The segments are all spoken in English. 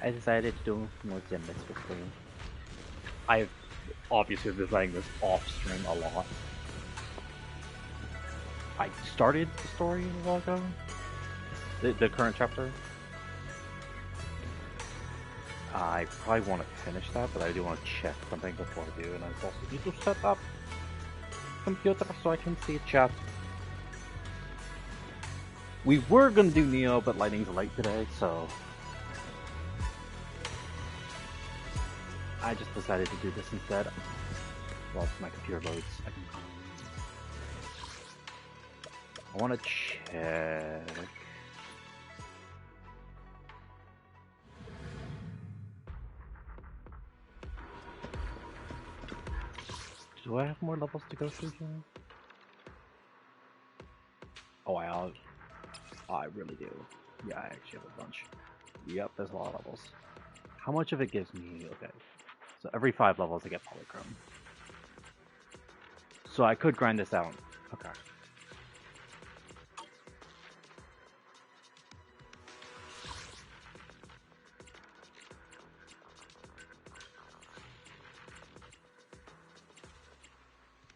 I decided to do more gym quickly. I've obviously been playing this off stream a lot. I started the story a while ago. The current chapter. I probably want to finish that, but I do want to check something before I do, and I also need to set up computer so I can see chat. We were gonna do Neo, but lightning's late today, so I just decided to do this instead. While my computer loads, I want to check. Do I have more levels to go through here? Oh, I really do. Yeah, I actually have a bunch. Yep, there's a lot of levels. How much of it gives me? Okay, so every 5 levels I get polychrome. So I could grind this out. Okay.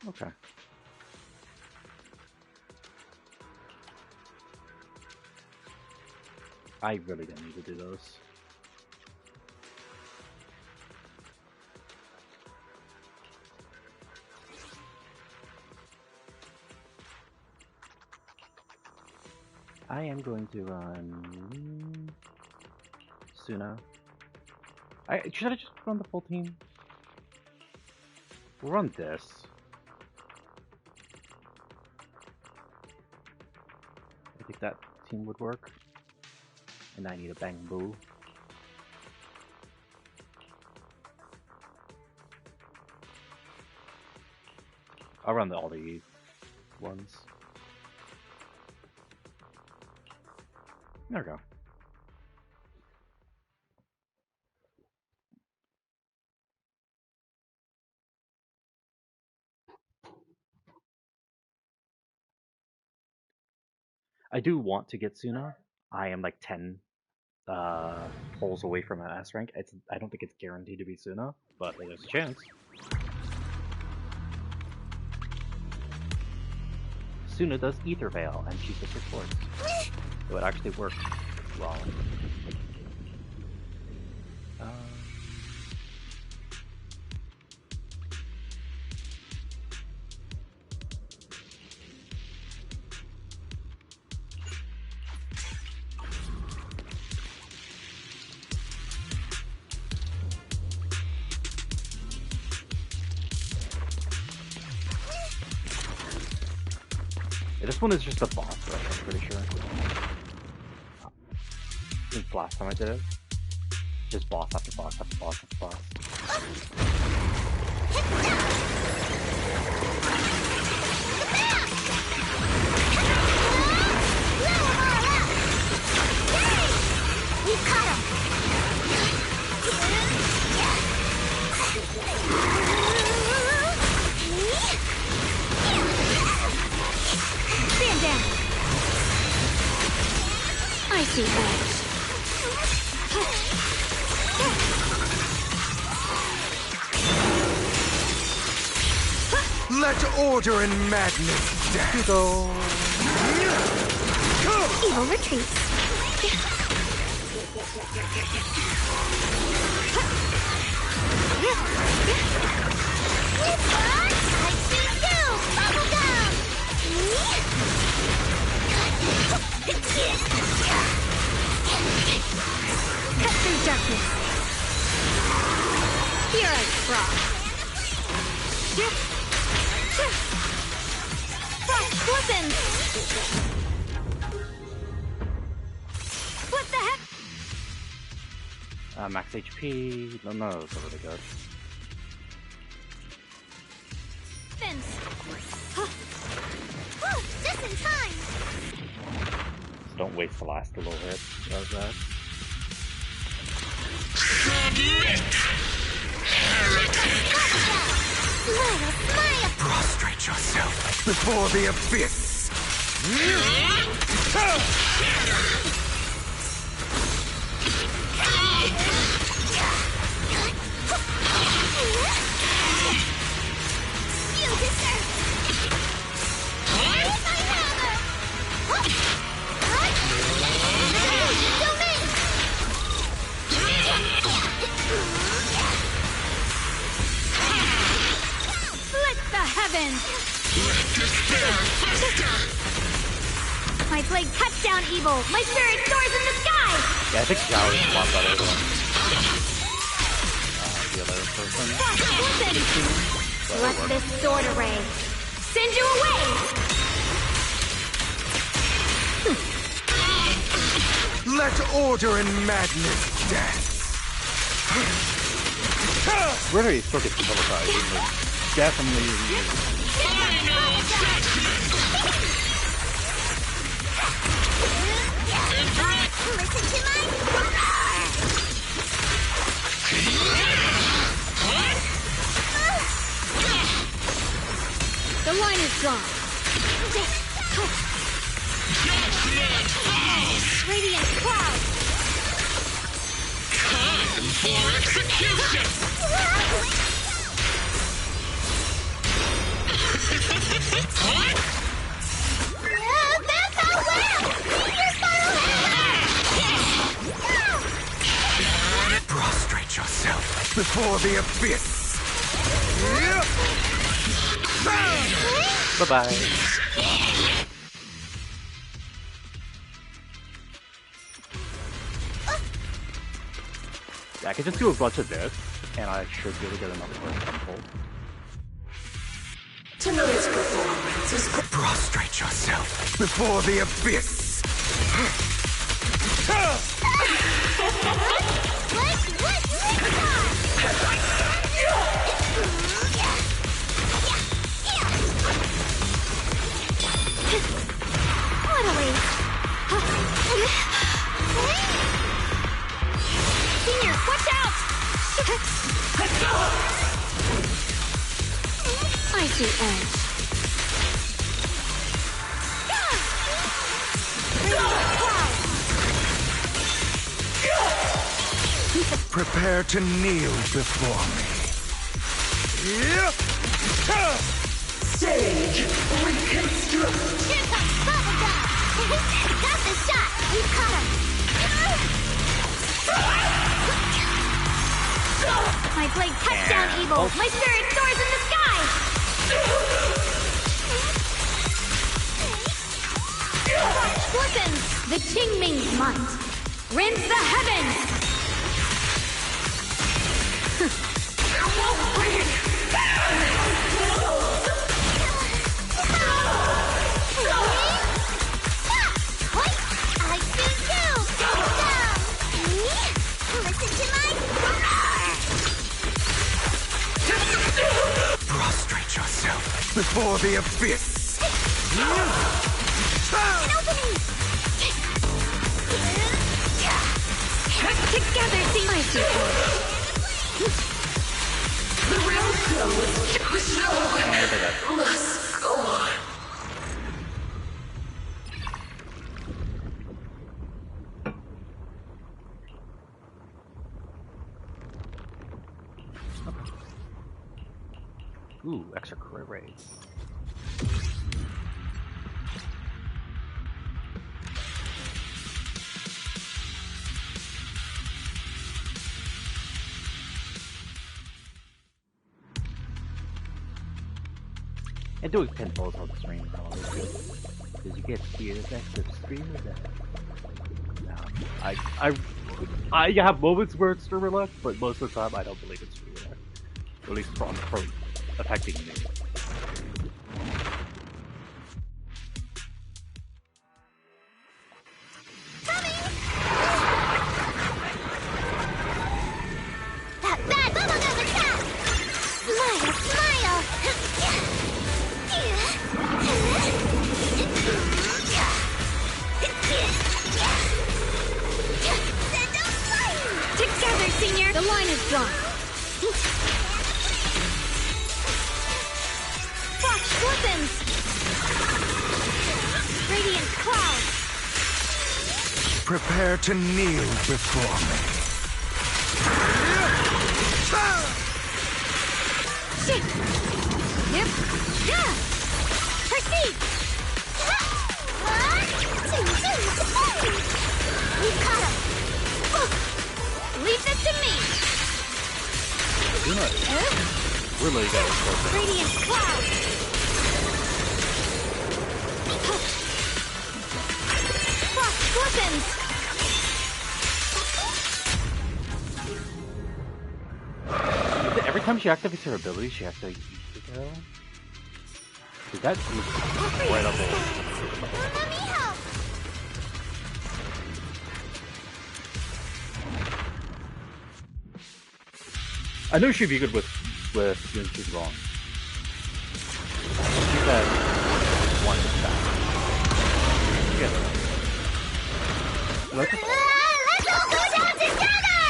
Okay. I really don't need to do those. I am going to run Suna. Should I just run the full team? We'll run this. I think that team would work. And I need a bang boo. I'll run all the ones. There we go. I do want to get Suna. I am like 10 pulls away from an S rank. I don't think it's guaranteed to be Suna, but there's a chance. Suna does Ether Veil, and she's a support. So it actually works well. This one is just a boss rush, I'm pretty sure. Since last time I did it. Just boss after boss after boss after boss. We caught him! Stand down! I see edge. Let order and madness dance. Go. Evil retreats. I see you! Bubblegum! Cut through darkness. Here I frost. Frost weapons! What the heck? Max HP. No, it's really good. Fence. Oh, just in time. So don't waste the last little hit. Does that? Prostrate yourself before the abyss. evil! My spirit soars in the sky! Yeah, I think Zhao is a lot better than the other person. Let this sword array send you away! Let order and madness dance. Whether he still gets utilized, he was definitely. Listen to my The line is drawn. Radiant cloud. Time for execution! What? That's how well! Prostrate yourself before the abyss. Bye bye. Yeah, I could just do a bunch of this, and I should be able to get another temple. Tonight's performance is Prostrate yourself before the abyss. Senior, watch out! I see edge. Prepare to kneel before me. stage reconstruct. Here comes Bubblegum! Got the shot! You caught him! My blade touchdown, evil! My spirit soars in the sky! Flippin'! The Qingming's might! Rends the heavens! I do too! Listen to my... Prostrate yourself before the abyss. An opening! Together, see my super. The real show is over. Let's go on. Ooh, extra career rates. And doing pinballs on the stream is always good. Because you get spears, extra spears. I have moments where it's streamer luck, but most of the time I don't believe it's streamer luck. At least from affecting me. That bad bubblegum attack! Smile, smile! Together, senior! The line is drawn. Flash weapons! Radiant cloud! Prepare to kneel before me. Shit! Yep! Yeah! Proceed! We caught him! Leave this to me! We're not really good at Radiant cloud! Frost weapons! Every time she activates her ability, she activates the girl. Dude, that is incredible. Let me help! I know she'd be good with when she's wrong. She's at one shot. Get her. Let's all go down together!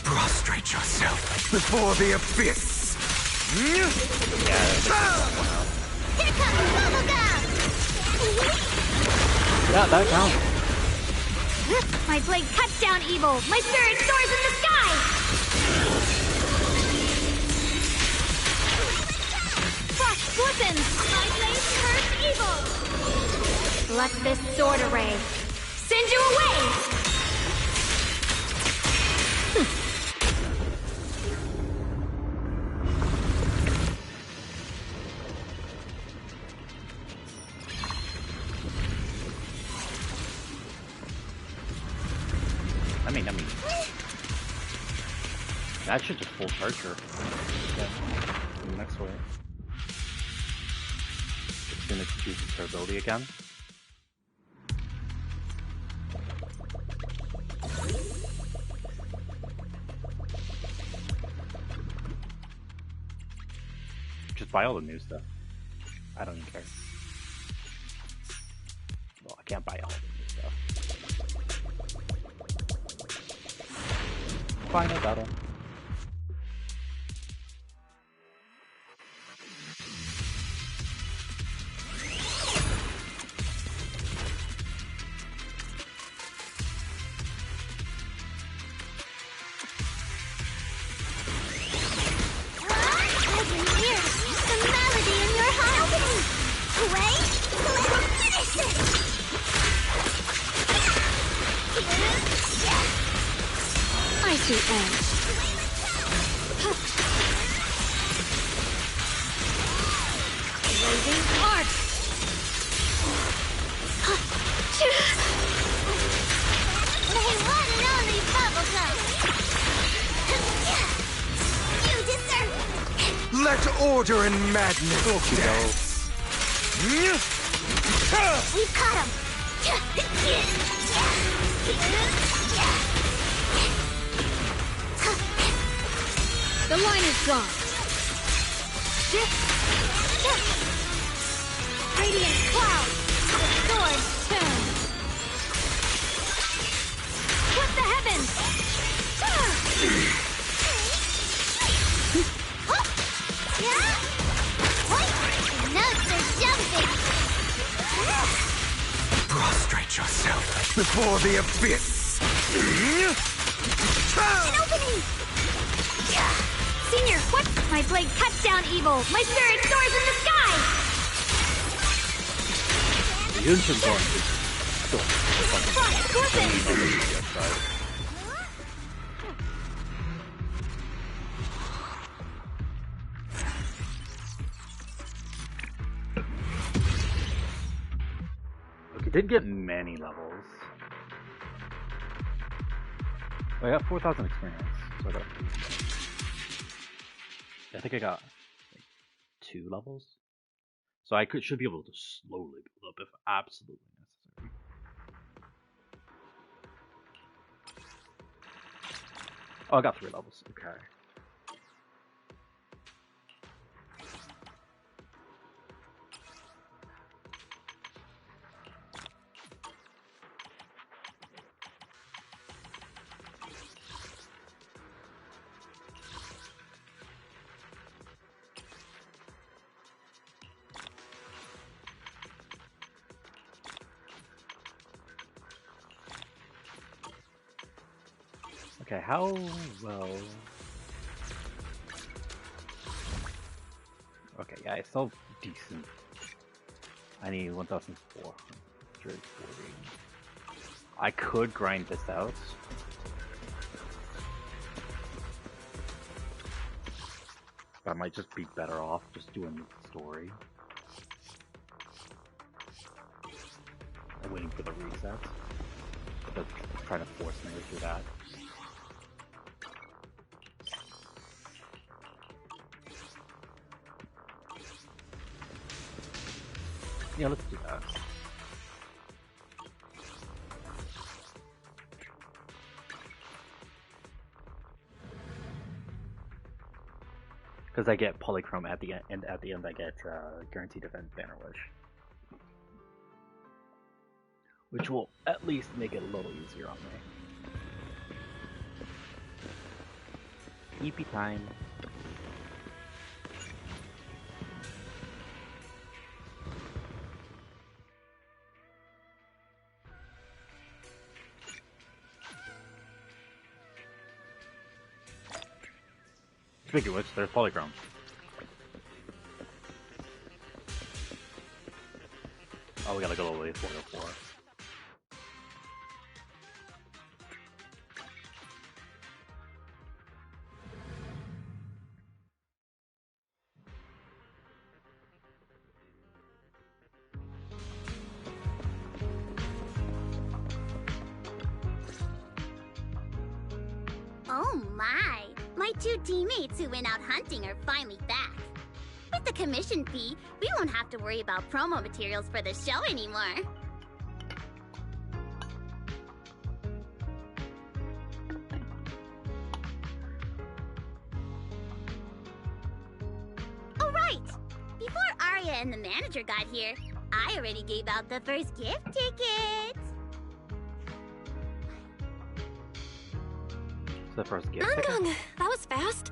Prostrate yourself before the abyss. Yeah, Here comes bubblegum! yeah, that counts. My blade cuts down evil! My spirit soars in the sky! Frost glistens! My blade curse evil! Let this sword array send you away! I mean, that should just full charge her. Yeah, the next way. As soon as she chooses her ability again. Just buy all the new stuff. I don't even care. Well, I can't buy all the new stuff. Final battle. I can hear the melody in your heart! Wait! Let's finish this! Icy edge. Blazing arc. My one and only bubblegum. You deserve it. Let order and madness dance. We've caught him. The line is gone. Radiant cloud. The sword turn. What the heavens? Yeah? Wait, the notes are jumping. Prostrate yourself before the abyss. An opening. Senior, what? My blade cuts down evil. My spirit soars in the sky. The Yunchen going still Frost glistens. Okay, did get many levels. Oh, I got 4,000 experience, so I got. I think I got like 2 levels, so I should be able to slowly build up if absolutely necessary. Oh, I got 3 levels. Okay. Okay, how well? Okay, yeah, it's still decent. I need 1,440. I could grind this out. I might just be better off just doing the story. And waiting for the resets. But trying to force me to do that. Yeah, let's do that. Because I get polychrome at the end, and at the end I get guaranteed event banner wish, which will at least make it a little easier on me. EP time. Speaking of which, there's polychrome. Oh, we gotta go all the way to 404. Oh my! My two teammates who went out hunting are finally back. With the commission fee, we won't have to worry about promo materials for the show anymore. Oh right! Before Arya and the manager got here, I already gave out the first gift tickets. The first gift ticket? That was fast.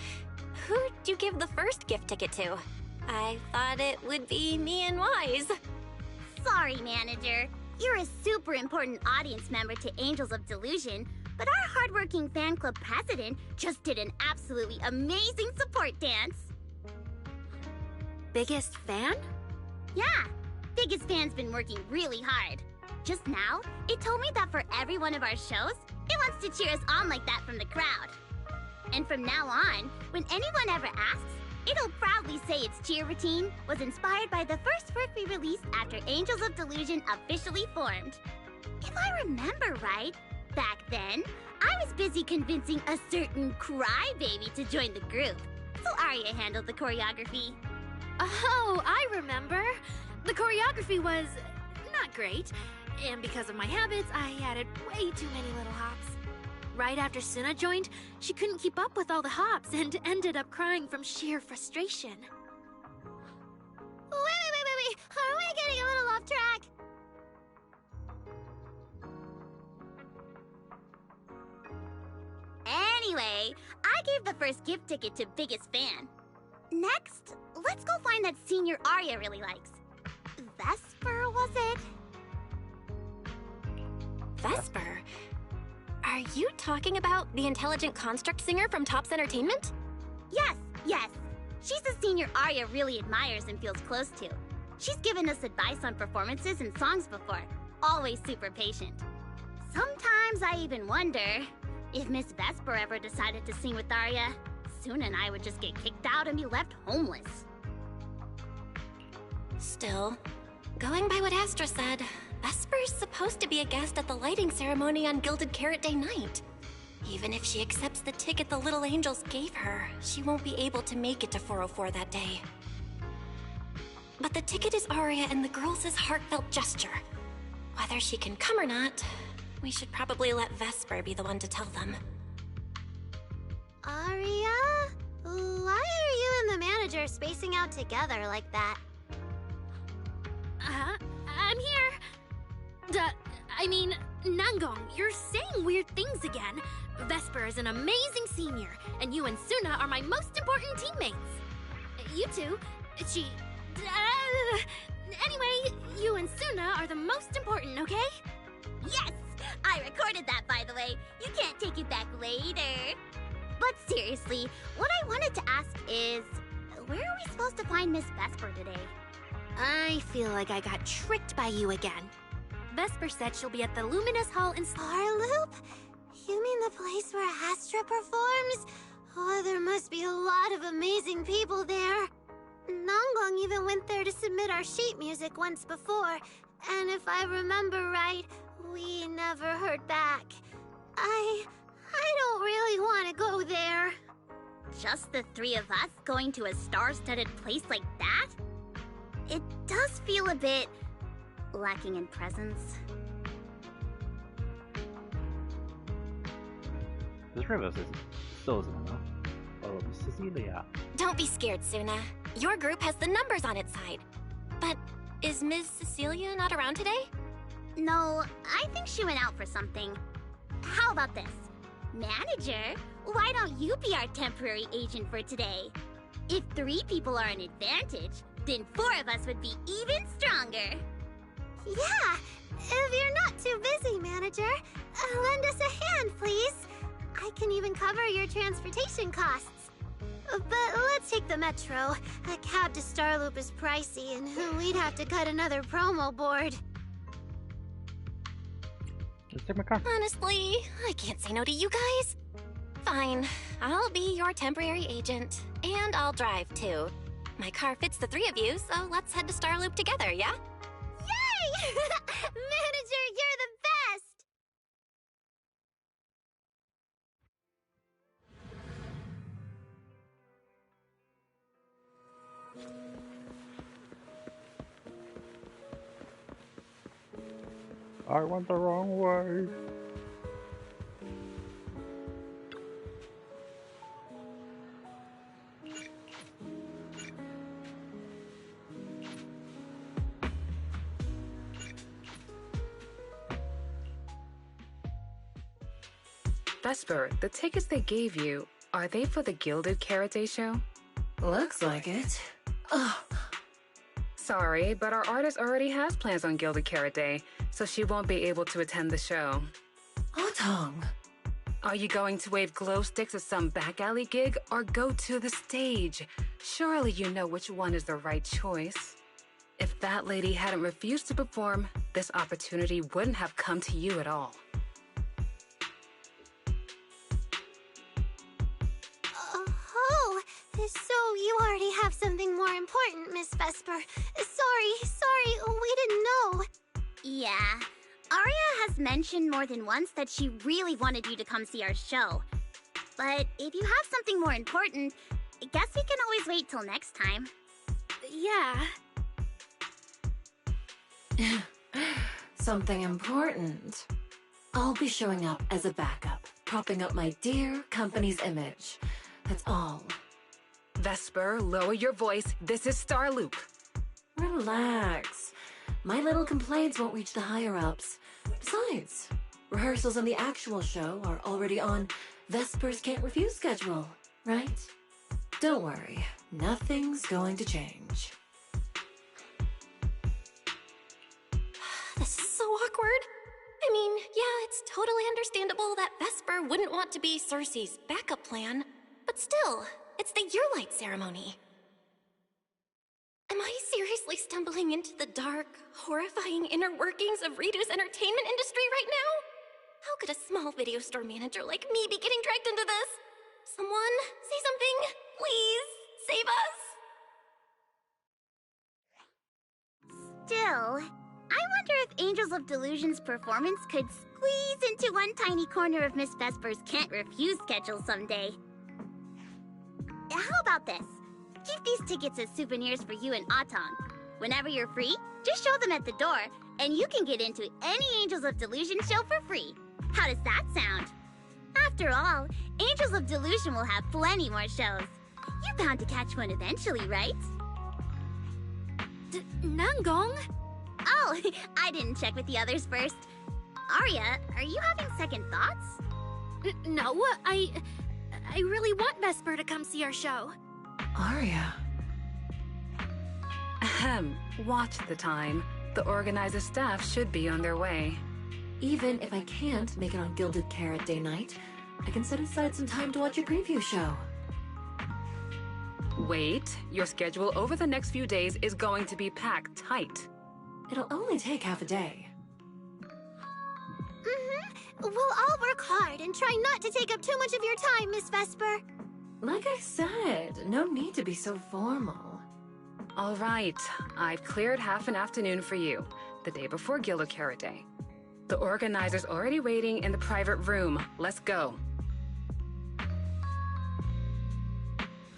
Who'd you give the first gift ticket to? I thought it would be me and Wise. Sorry, manager. You're a super important audience member to Angels of Delusion, but our hardworking fan club president just did an absolutely amazing support dance. Biggest fan? Yeah, biggest fan's been working really hard. Just now, it told me that for every one of our shows, it wants to cheer us on like that from the crowd. And from now on, when anyone ever asks, it'll proudly say its cheer routine was inspired by the first work we released after Angels of Delusion officially formed. If I remember right, back then, I was busy convincing a certain crybaby to join the group, so Arya handled the choreography. Oh, I remember. The choreography was not great, and because of my habits, I added way too many little hops. Right after Suna joined, she couldn't keep up with all the hops and ended up crying from sheer frustration. Wait. Are we getting a little off track? Anyway, I gave the first gift ticket to Biggest Fan. Next, let's go find that senior Arya really likes. Vesper, was it? Vesper? Are you talking about the intelligent construct singer from Topps Entertainment? Yes. She's the senior Arya really admires and feels close to. She's given us advice on performances and songs before. Always super patient. Sometimes I even wonder if Miss Vesper ever decided to sing with Arya, Suna and I would just get kicked out and be left homeless. Still, going by what Astra said, Vesper's supposed to be a guest at the lighting ceremony on Gilded Carrot Day night. Even if she accepts the ticket the little angels gave her, she won't be able to make it to 404 that day. But the ticket is Arya and the girls' heartfelt gesture. Whether she can come or not, we should probably let Vesper be the one to tell them. Arya? Why are you and the manager spacing out together like that? I'm here. Nangong, you're saying weird things again. Vesper is an amazing senior, and you and Suna are my most important teammates. You two, anyway, you and Suna are the most important, okay? Yes! I recorded that, by the way. You can't take it back later. But seriously, what I wanted to ask is, where are we supposed to find Miss Vesper today? I feel like I got tricked by you again. Vesper said she'll be at the Luminous Hall in Starloop? You mean the place where Astra performs? Oh, there must be a lot of amazing people there. Nanggong even went there to submit our sheet music once before, and if I remember right, we never heard back. I don't really want to go there. Just the three of us going to a star-studded place like that? It does feel a bit lacking in presence. The three of us still isn't enough. Oh, Cecilia. Don't be scared, Suna. Your group has the numbers on its side. But is Ms. Cecilia not around today? No, I think she went out for something. How about this? Manager, why don't you be our temporary agent for today? If 3 people are an advantage, then 4 of us would be even stronger. Yeah, if you're not too busy, Manager, lend us a hand, please. I can even cover your transportation costs. But let's take the metro. A cab to Starloop is pricey, and we'd have to cut another promo board. Let's take my car. Honestly, I can't say no to you guys. Fine, I'll be your temporary agent, and I'll drive too. My car fits the 3 of you, so let's head to Starloop together, yeah? Yay! Manager, you're the best! I went the wrong way. Vesper, the tickets they gave you, are they for the Gilded Karate show? Looks like it. Ugh. Sorry, but our artist already has plans on Gilded Karate, so she won't be able to attend the show. Otong. Are you going to wave glow sticks at some back alley gig or go to the stage? Surely you know which one is the right choice. If that lady hadn't refused to perform, this opportunity wouldn't have come to you at all. Oh, so you already have something more important, Miss Vesper. Sorry, we didn't know. Yeah, Arya has mentioned more than once that she really wanted you to come see our show. But if you have something more important, I guess we can always wait till next time. Yeah. Something important. I'll be showing up as a backup, propping up my dear company's image. That's all. Vesper, lower your voice. This is Starloop. Relax. My little complaints won't reach the higher-ups. Besides, rehearsals on the actual show are already on Vesper's Can't Refuse schedule, right? Don't worry, nothing's going to change. This is so awkward. I mean, yeah, it's totally understandable that Vesper wouldn't want to be Cersei's backup plan, but still, it's the Yearlight ceremony. Am I seriously stumbling into the dark, horrifying inner workings of Ridu's entertainment industry right now? How could a small video store manager like me be getting dragged into this? Someone, say something, please, save us! Still, I wonder if Angels of Delusion's performance could squeeze into one tiny corner of Miss Vesper's Can't Refuse schedule someday. How about this? Keep these tickets as souvenirs for you and Otong. Whenever you're free, just show them at the door, and you can get into any Angels of Delusion show for free. How does that sound? After all, Angels of Delusion will have plenty more shows. You're bound to catch one eventually, right? Nanggong? Oh, I didn't check with the others first. Arya, are you having second thoughts? No, I really want Vesper to come see our show. Arya. Ahem. Watch the time. The organizer staff should be on their way. Even if I can't make it on Gilded Carrot Day night, I can set aside some time to watch your preview show. Wait, your schedule over the next few days is going to be packed tight. It'll only take half a day. We'll all work hard and try not to take up too much of your time, Miss Vesper. Like I said, no need to be so formal. All right, I've cleared half an afternoon for you, the day before Gilded Carrot Day. The organizer's already waiting in the private room. Let's go.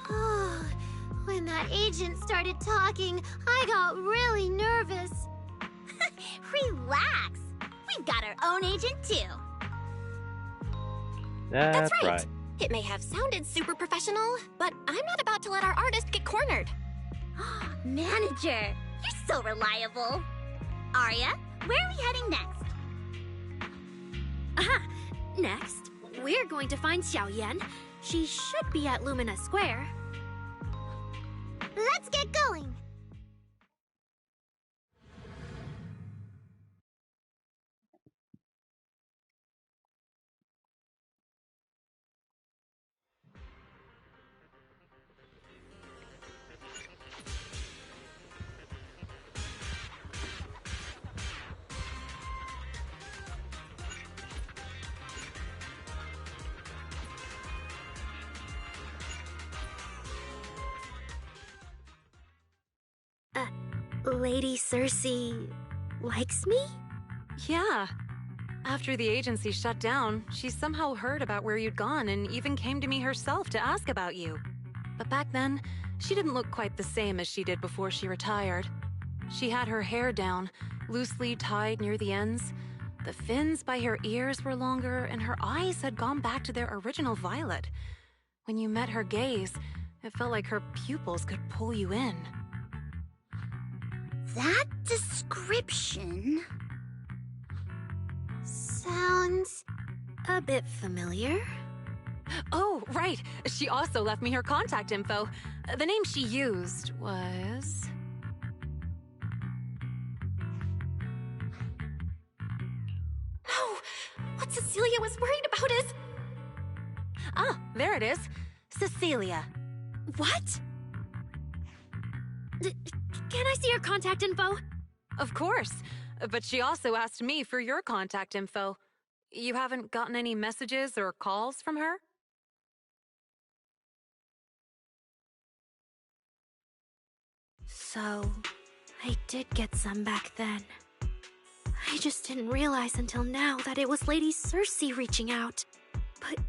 Oh, when that agent started talking, I got really nervous. Relax. We've got our own agent, too. That's right. right. It may have sounded super professional, but I'm not about to let our artist get cornered. Manager, you're so reliable. Arya, where are we heading next? Aha! Next, we're going to find Xiaoyan. She should be at Lumina Square. Let's get going. Lady Cersei likes me? Yeah. After the agency shut down, she somehow heard about where you'd gone and even came to me herself to ask about you. But back then, she didn't look quite the same as she did before she retired. She had her hair down, loosely tied near the ends. The fins by her ears were longer, and her eyes had gone back to their original violet. When you met her gaze, it felt like her pupils could pull you in. That description sounds a bit familiar. Oh, right. She also left me her contact info. The name she used was... No! What Cecilia was worried about is... Ah, there it is. Cecilia. What? Can I see her contact info? Of course. But she also asked me for your contact info. You haven't gotten any messages or calls from her? So, I did get some back then. I just didn't realize until now that it was Lady Cersei reaching out. But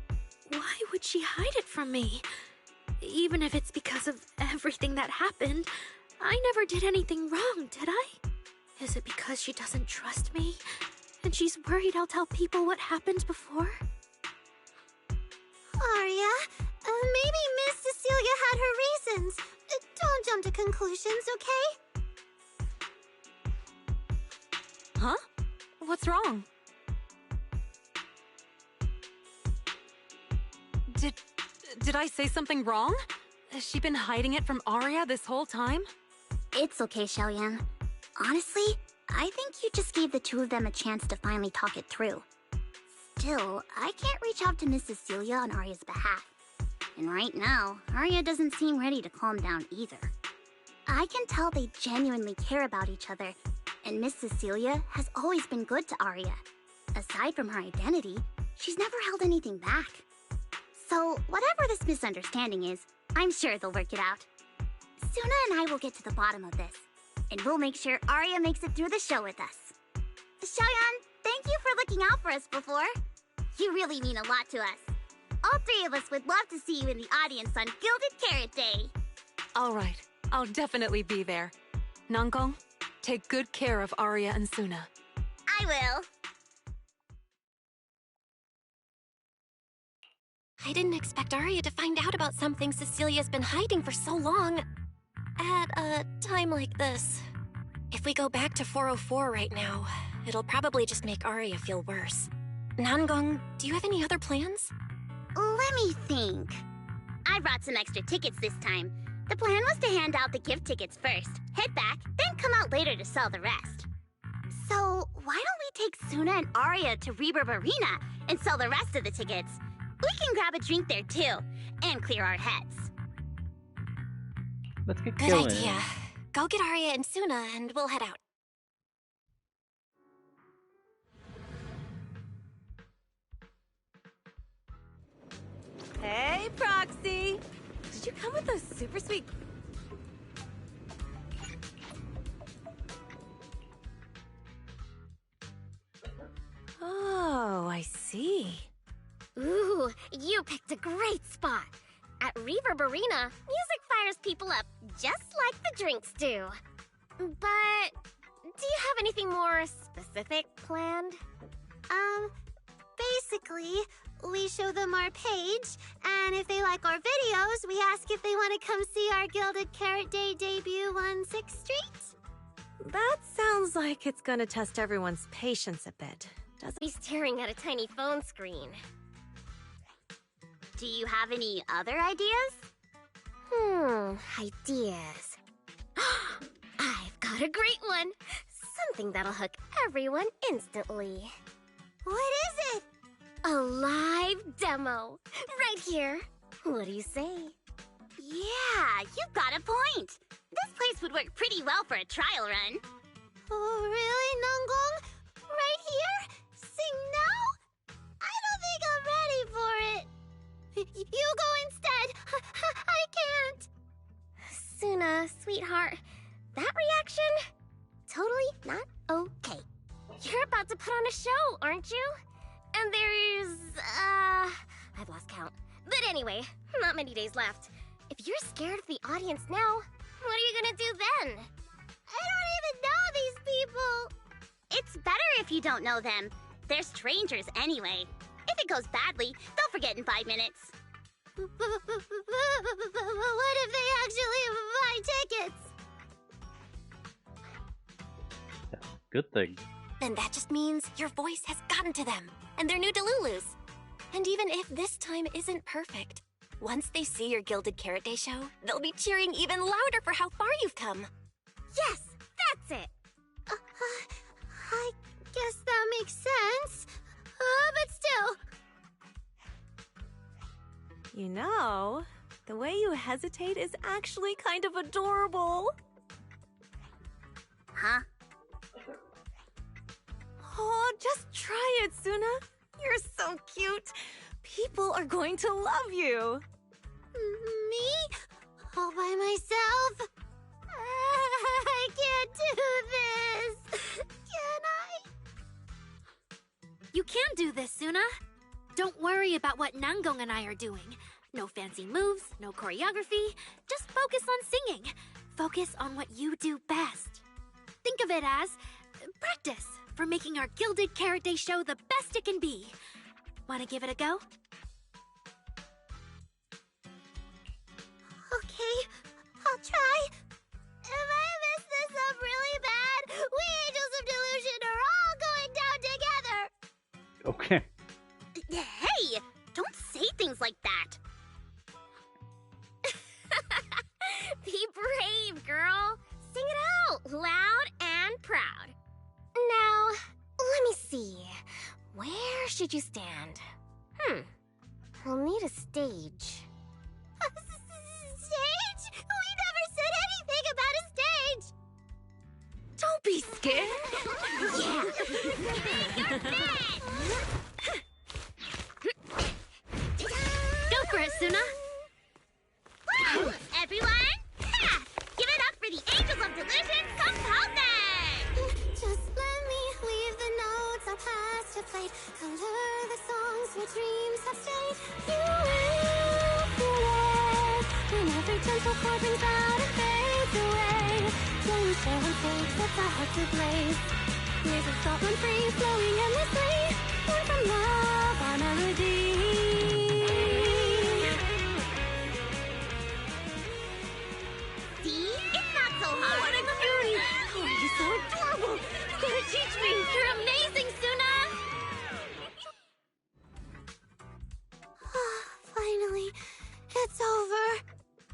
why would she hide it from me? Even if it's because of everything that happened, I never did anything wrong, did I? Is it because she doesn't trust me? And she's worried I'll tell people what happened before? Arya, maybe Miss Cecilia had her reasons. Don't jump to conclusions, okay? Huh? What's wrong? Did I say something wrong? Has she been hiding it from Arya this whole time? It's okay, Xiaoyan. Honestly, I think you just gave the two of them a chance to finally talk it through. Still, I can't reach out to Miss Cecilia on Arya's behalf. And right now, Arya doesn't seem ready to calm down either. I can tell they genuinely care about each other, and Miss Cecilia has always been good to Arya. Aside from her identity, she's never held anything back. So, whatever this misunderstanding is, I'm sure they'll work it out. Suna and I will get to the bottom of this, and we'll make sure Arya makes it through the show with us. Xiaoyan, thank you for looking out for us before. You really mean a lot to us. All three of us would love to see you in the audience on Gilded Carrot Day. All right, I'll definitely be there. Nankong, take good care of Arya and Suna. I will. I didn't expect Arya to find out about something Cecilia's been hiding for so long. At a time like this. If we go back to 404 right now, it'll probably just make Arya feel worse. Nangong, do you have any other plans? Let me think. I brought some extra tickets this time. The plan was to hand out the gift tickets first, head back, then come out later to sell the rest. So, why don't we take Suna and Arya to Reverb Arena and sell the rest of the tickets? We can grab a drink there too, and clear our heads. Let's get Good going. idea. Go get Arya and Suna and we'll head out. Hey, Proxy! Did you come with those super sweet... Oh, I see. Ooh, you picked a great spot. At Reverb Arena, music fires people up just like the drinks do. But do you have anything more specific planned? Basically, we show them our page, and if they like our videos, we ask if they want to come see our Gilded Carrot Day debut on 6th Street. That sounds like it's gonna test everyone's patience a bit. Be staring at a tiny phone screen. Do you have any other ideas? Ideas. I've got a great one. Something that'll hook everyone instantly. What is it? A live demo. Right here. What do you say? Yeah, you've got a point. This place would work pretty well for a trial run. Oh, really, Nangong? Right here? Sing now? I don't think I'm ready for it. You go instead. I can't. Suna, sweetheart, that reaction? Totally not okay. You're about to put on a show, aren't you? And there's, I've lost count. But anyway, not many days left. If you're scared of the audience now, what are you gonna do then? I don't even know these people. It's better if you don't know them. They're strangers anyway. If it goes badly, they'll forget in 5 minutes. What if they actually buy tickets? Good thing. Then that just means your voice has gotten to them, and they're new Delulus. And even if this time isn't perfect, once they see your Gilded Carrot Day show, they'll be cheering even louder for how far you've come. Yes, that's it. I guess that makes sense. But still. You know, the way you hesitate is actually kind of adorable. Huh? Oh, just try it, Suna. You're so cute. People are going to love you. Me? All by myself? I can't do this. Can I? You can do this, Suna. Don't worry about what Nangong and I are doing. No fancy moves, no choreography. Just focus on singing. Focus on what you do best. Think of it as practice for making our Gilded Carrot Day show the best it can be. Want to give it a go? Okay, I'll try. If I mess this up really bad, we Angels of Delusion are all going down together. Okay. Hey, don't say things like that. Be brave, girl. Sing it out, loud and proud. Now, let me see. Where should you stand? We'll need a stage. Stage? We never said anything about a stage. Don't be scared. Go for it, Suna. Woo! Everyone, ha! Give it up for the Angels of Delusion compounding! Just let me leave the notes our past have played. Color the songs where dreams have stayed. You will feel it when every gentle chord rings out and fades away. When we share one stage sets our hearts ablaze. Music salt run free, flowing endlessly. Born from love, our melody. See? It's not so hard. What a cutie! Oh, you're so adorable. You gotta teach me. You're amazing, Suna. Finally, it's over.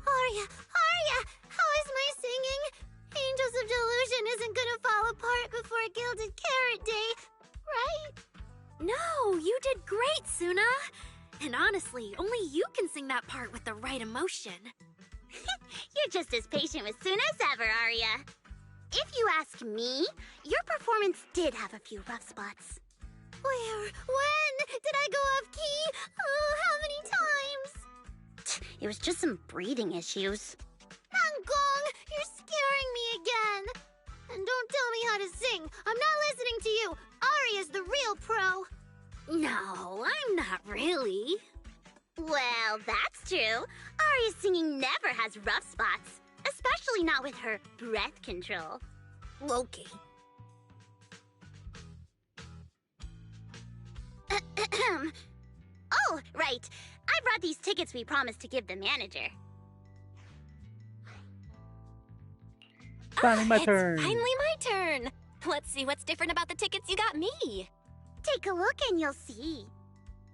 Arya, how is my singing? Angels of Delusion isn't gonna fall apart before Gilded Carrot Day, right? No, you did great, Suna. And honestly, only you can sing that part with the right emotion. You're just as patient with Suna as ever, Arya. If you ask me, your performance did have a few rough spots. Where? When? Did I go off key? Oh, how many times? It was just some breathing issues. Nangong, you're scaring me again. And don't tell me how to sing. I'm not listening to you. Ari is the real pro. No, I'm not really. Well, that's true. Ari's singing never has rough spots, especially not with her breath control. Okay. Oh, right. I brought these tickets we promised to give the manager. Finally my turn. It's finally my turn. Let's see what's different about the tickets you got me. Take a look and you'll see.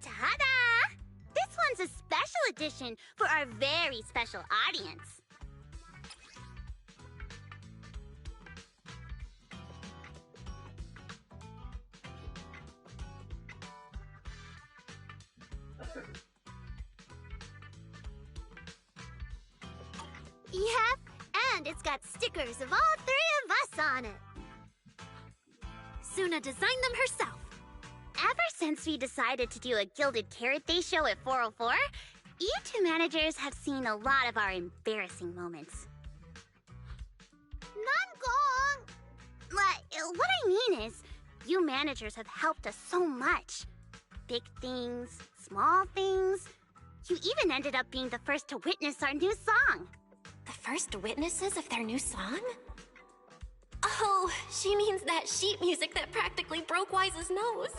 Ta-da! This one's a special edition for our very special audience. Yep, and it's got stickers of all three of us on it. Suna designed them herself. Ever since we decided to do a Gilded Carrot Day show at 404, you two managers have seen a lot of our embarrassing moments. Nangong! What I mean is, you managers have helped us so much. Big things, small things. You even ended up being the first to witness our new song. The first witnesses of their new song? Oh, she means that sheet music that practically broke Wise's nose.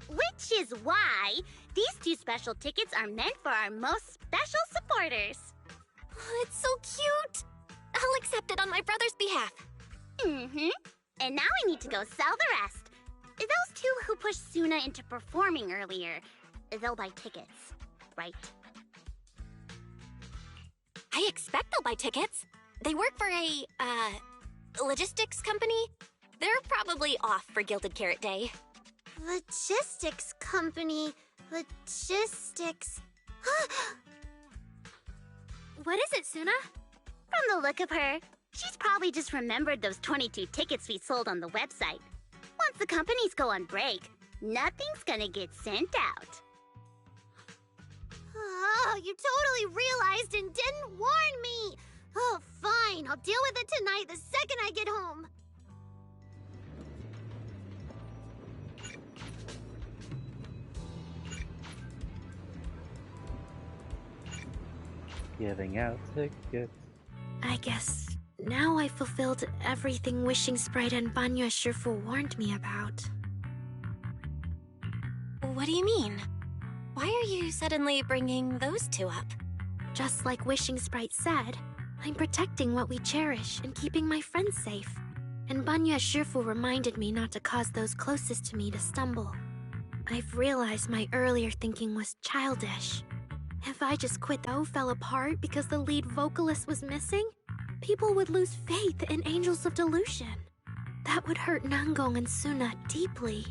Which is why these two special tickets are meant for our most special supporters. Oh, it's so cute. I'll accept it on my brother's behalf. Mm-hmm. And now we need to go sell the rest. Those two who pushed Suna into performing earlier, they'll buy tickets, right? I expect they'll buy tickets. They work for a, logistics company. They're probably off for Gilded Carrot Day. Logistics company. Logistics. What is it, Suna? From the look of her, she's probably just remembered those 22 tickets we sold on the website. Once the companies go on break, nothing's gonna get sent out. Oh, you totally realized and didn't warn me. Oh, fine. I'll deal with it tonight the second I get home. Giving out tickets. I guess now I fulfilled everything Wishing Sprite and Banya Shifu warned me about. What do you mean? Why are you suddenly bringing those two up? Just like Wishing Sprite said, I'm protecting what we cherish and keeping my friends safe. And Banya Shifu reminded me not to cause those closest to me to stumble. I've realized my earlier thinking was childish. If I just quit though fell apart because the lead vocalist was missing, people would lose faith in Angels of Delusion. That would hurt Nangong and Suna deeply.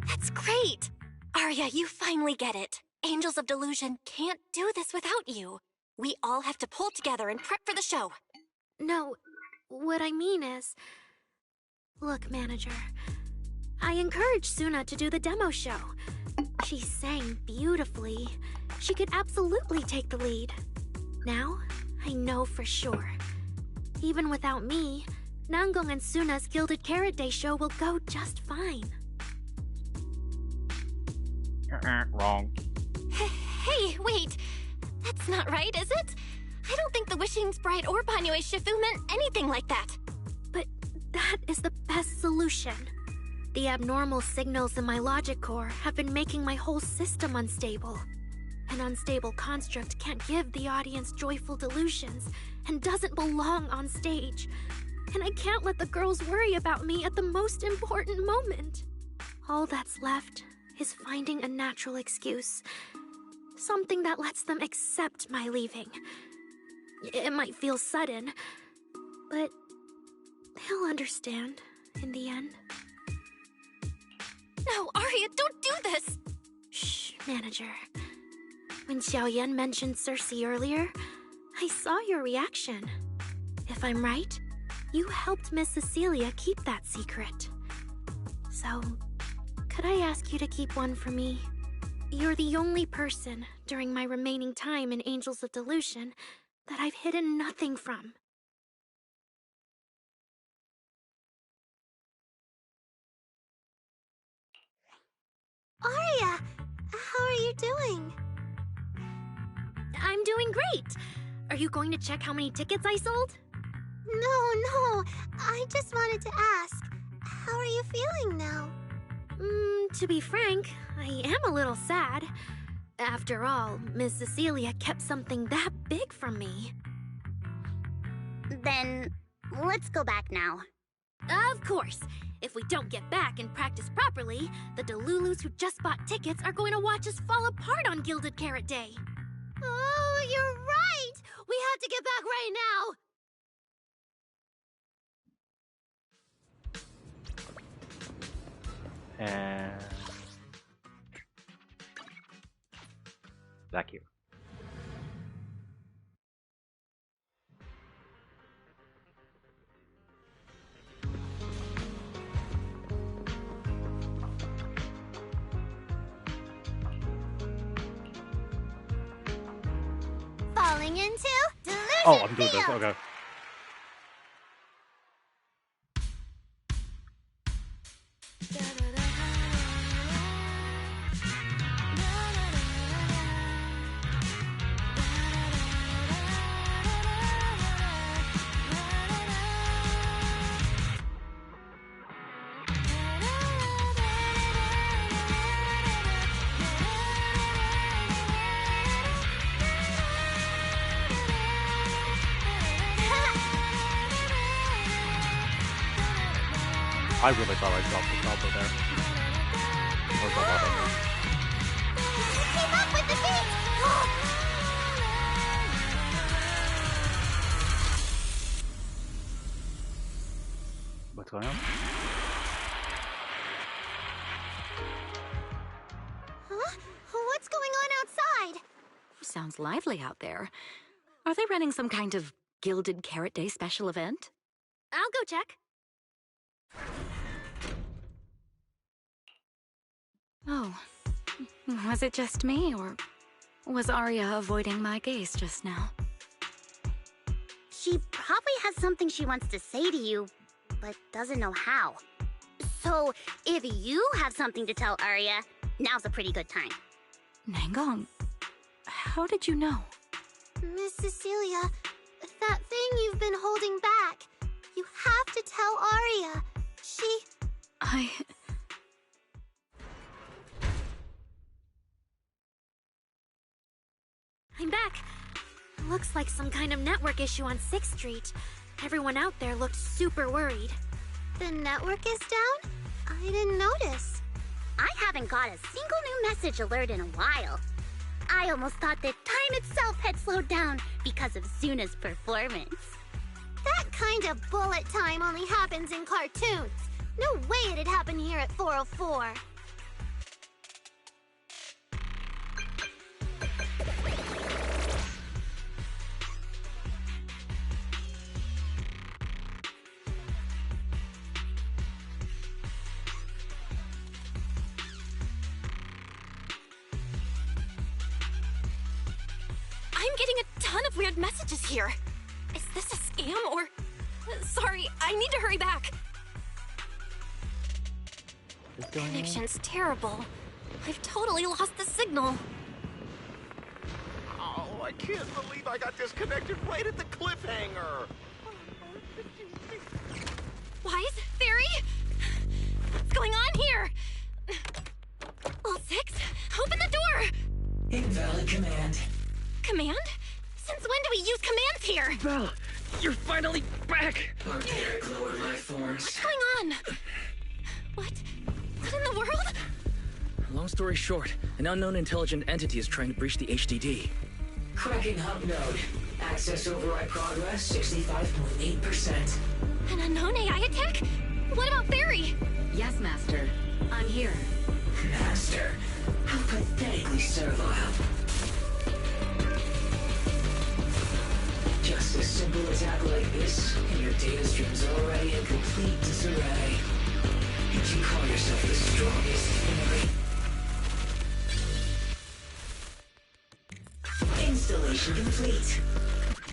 That's great! Arya, you finally get it. Angels of Delusion can't do this without you. We all have to pull together and prep for the show. No, what I mean is... Look, manager, I encouraged Suna to do the demo show. She sang beautifully. She could absolutely take the lead. Now, I know for sure. Even without me, Nangong and Suna's Gilded Carrot Day show will go just fine. Wrong. Hey, wait. That's not right, is it? I don't think the Wishing Sprite or Banyue Shifu meant anything like that. But that is the best solution. The abnormal signals in my logic core have been making my whole system unstable. An unstable construct can't give the audience joyful delusions and doesn't belong on stage. And I can't let the girls worry about me at the most important moment. All that's left is finding a natural excuse. Something that lets them accept my leaving. It might feel sudden, but they'll understand in the end. No, Arya, don't do this! Shh, manager. When Xiaoyan mentioned Cersei earlier, I saw your reaction. If I'm right, you helped Miss Cecilia keep that secret. So, could I ask you to keep one for me? You're the only person, during my remaining time in Angels of Delusion, that I've hidden nothing from. Aria, how are you doing? I'm doing great. Are you going to check how many tickets I sold? No, I just wanted to ask, how are you feeling now? To be frank, I am a little sad. After all, Miss Cecilia kept something that big from me. Then, let's go back now. Of course. If we don't get back and practice properly, the Delulus who just bought tickets are going to watch us fall apart on Gilded Carrot Day. Oh, you're right! We have to get back right now! And... back here. Falling into Delusion Oh, I'm doing this, Field. okay. I really thought I dropped the salto there. Or the bottom. Keep up with the beat! What's going on? Huh? What's going on outside? Sounds lively out there. Are they running some kind of Gilded Carrot Day special event? I'll go check. Oh, was it just me, or was Aria avoiding my gaze just now? She probably has something she wants to say to you, but doesn't know how. So, if you have something to tell Aria, now's a pretty good time. Nangong, how did you know? Miss Cecilia, that thing you've been holding back, you have to tell Aria. I'm back. Looks like some kind of network issue on 6th Street. Everyone out there looked super worried. The network is down? I didn't notice. I haven't got a single new message alert in a while. I almost thought that time itself had slowed down because of Zuna's performance. That kind of bullet time only happens in cartoons. No way it'd happen here at 404. I'm getting a ton of weird messages here. Is this a scam or... Sorry, I need to hurry back. Connection's terrible. I've totally lost the signal. Oh, I can't believe I got disconnected right at the cliffhanger. Wise? Fairy? What's going on here? All 6? Open the door! Invalid command. Command? Since when do we use commands here? Belle, you're finally back! Archaic lower life forms. What's going on? What in the world? Long story short, an unknown intelligent entity is trying to breach the HDD. Cracking hub node. Access override progress 65.8%. An unknown AI attack? What about Fairy? Yes, Master. I'm here. Master, how pathetically servile. Just a simple attack like this, and your data stream's already in complete disarray. Did you call yourself the strongest, Fairy? Installation complete.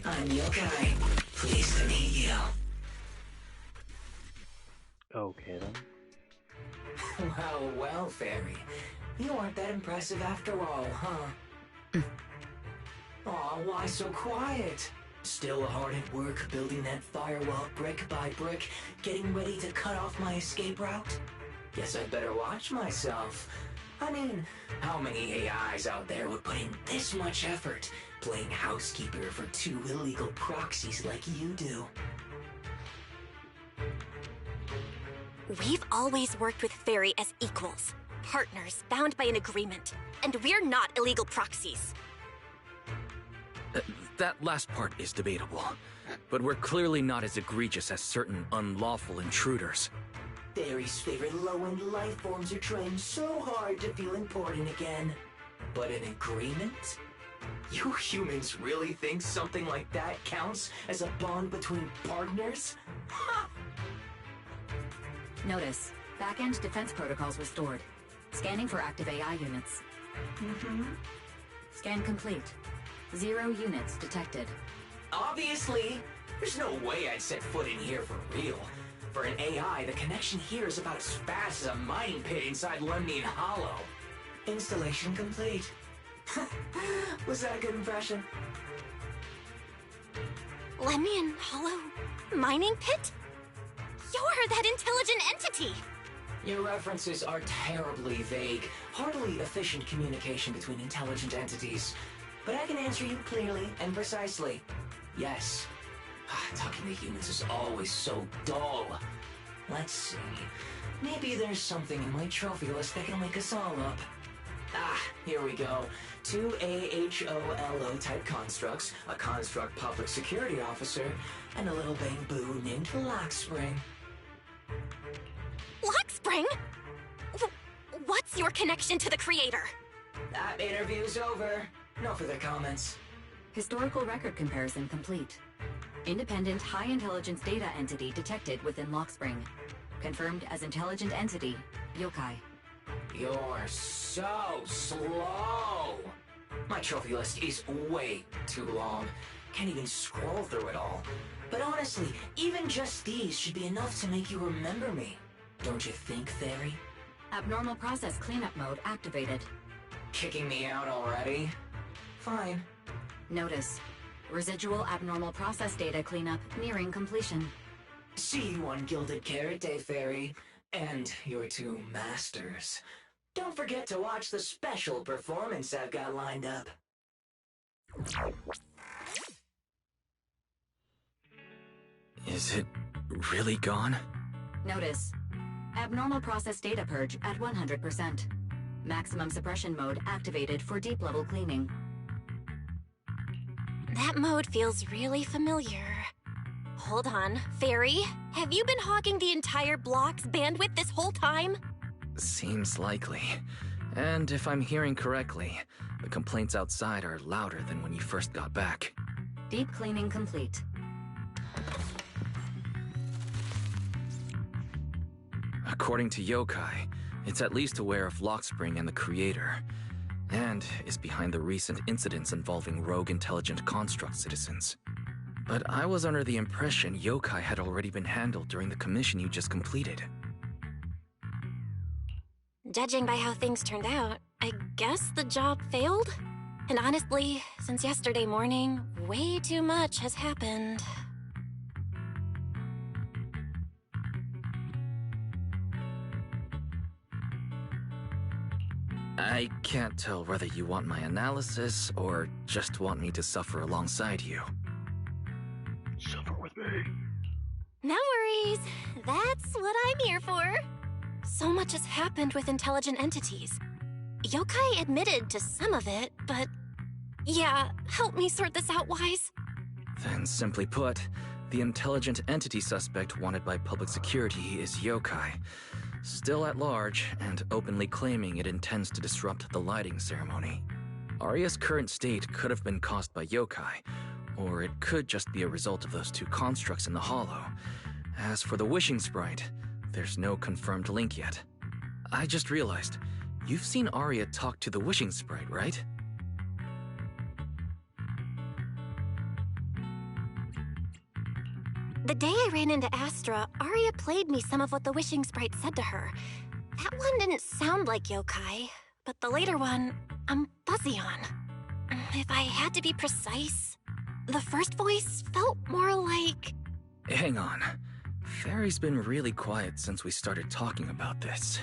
I'm Yokai. Pleased to meet you. Okay then. Well, Fairy. You aren't that impressive after all, huh? Aw, why so quiet? Still hard at work building that firewall brick by brick, getting ready to cut off my escape route? Guess I'd better watch myself. I mean, how many AIs out there would put in this much effort playing housekeeper for two illegal proxies like you do? We've always worked with Fairy as equals, partners bound by an agreement, and we're not illegal proxies. That last part is debatable, but we're clearly not as egregious as certain unlawful intruders. Fairy's favorite low-end life forms are trying so hard to feel important again. But an agreement? You humans really think something like that counts as a bond between partners? Notice, back-end defense protocols restored. Scanning for active AI units. Scan complete. 0 units detected. Obviously! There's no way I'd set foot in here for real. For an AI, the connection here is about as fast as a mining pit inside Lemnian Hollow. Installation complete. Was that a good impression? Lemnian Hollow mining pit? You're that intelligent entity! Your references are terribly vague, hardly efficient communication between intelligent entities. But I can answer you clearly and precisely. Yes. Talking to humans is always so dull. Let's see. Maybe there's something in my trophy list that can wake us all up. Here we go. 2 AHOLO type constructs, a construct public security officer, and a little bamboo named Lockspring. Lockspring? What's your connection to the creator? That interview's over. No further comments. Historical record comparison complete. Independent high-intelligence data entity detected within Lockspring. Confirmed as intelligent entity, Yokai. You're so slow! My trophy list is way too long. Can't even scroll through it all. But honestly, even just these should be enough to make you remember me. Don't you think, Fairy? Abnormal process cleanup mode activated. Kicking me out already? Fine. Notice, residual abnormal process data cleanup nearing completion. See you on Gilded Carrot Day, Fairy. And your 2 masters. Don't forget to watch the special performance I've got lined up. Is it really gone? Notice, abnormal process data purge at 100%. Maximum suppression mode activated for deep level cleaning. That mode feels really familiar. Hold on, Fairy, have you been hogging the entire block's bandwidth this whole time? Seems likely. And if I'm hearing correctly, the complaints outside are louder than when you first got back. Deep cleaning complete. According to Yokai, it's at least aware of Lockspring and the Creator, and is behind the recent incidents involving rogue intelligent construct citizens. But I was under the impression Yokai had already been handled during the commission you just completed. Judging by how things turned out, I guess the job failed? And honestly, since yesterday morning, way too much has happened. I can't tell whether you want my analysis or just want me to suffer alongside you. Suffer with me. No worries. That's what I'm here for. So much has happened with intelligent entities. Yokai admitted to some of it, but... Yeah, help me sort this out, Wise. Then simply put, the intelligent entity suspect wanted by public security is Yokai. Still at large, and openly claiming it intends to disrupt the lighting ceremony. Arya's current state could have been caused by Yokai, or it could just be a result of those 2 constructs in the Hollow. As for the Wishing Sprite, there's no confirmed link yet. I just realized, you've seen Arya talk to the wishing sprite, right? The day I ran into Astra, Arya played me some of what the wishing sprite said to her. That one didn't sound like yokai, but the later one, I'm fuzzy on. If I had to be precise, the first voice felt more like... Hang on. Fairy's been really quiet since we started talking about this.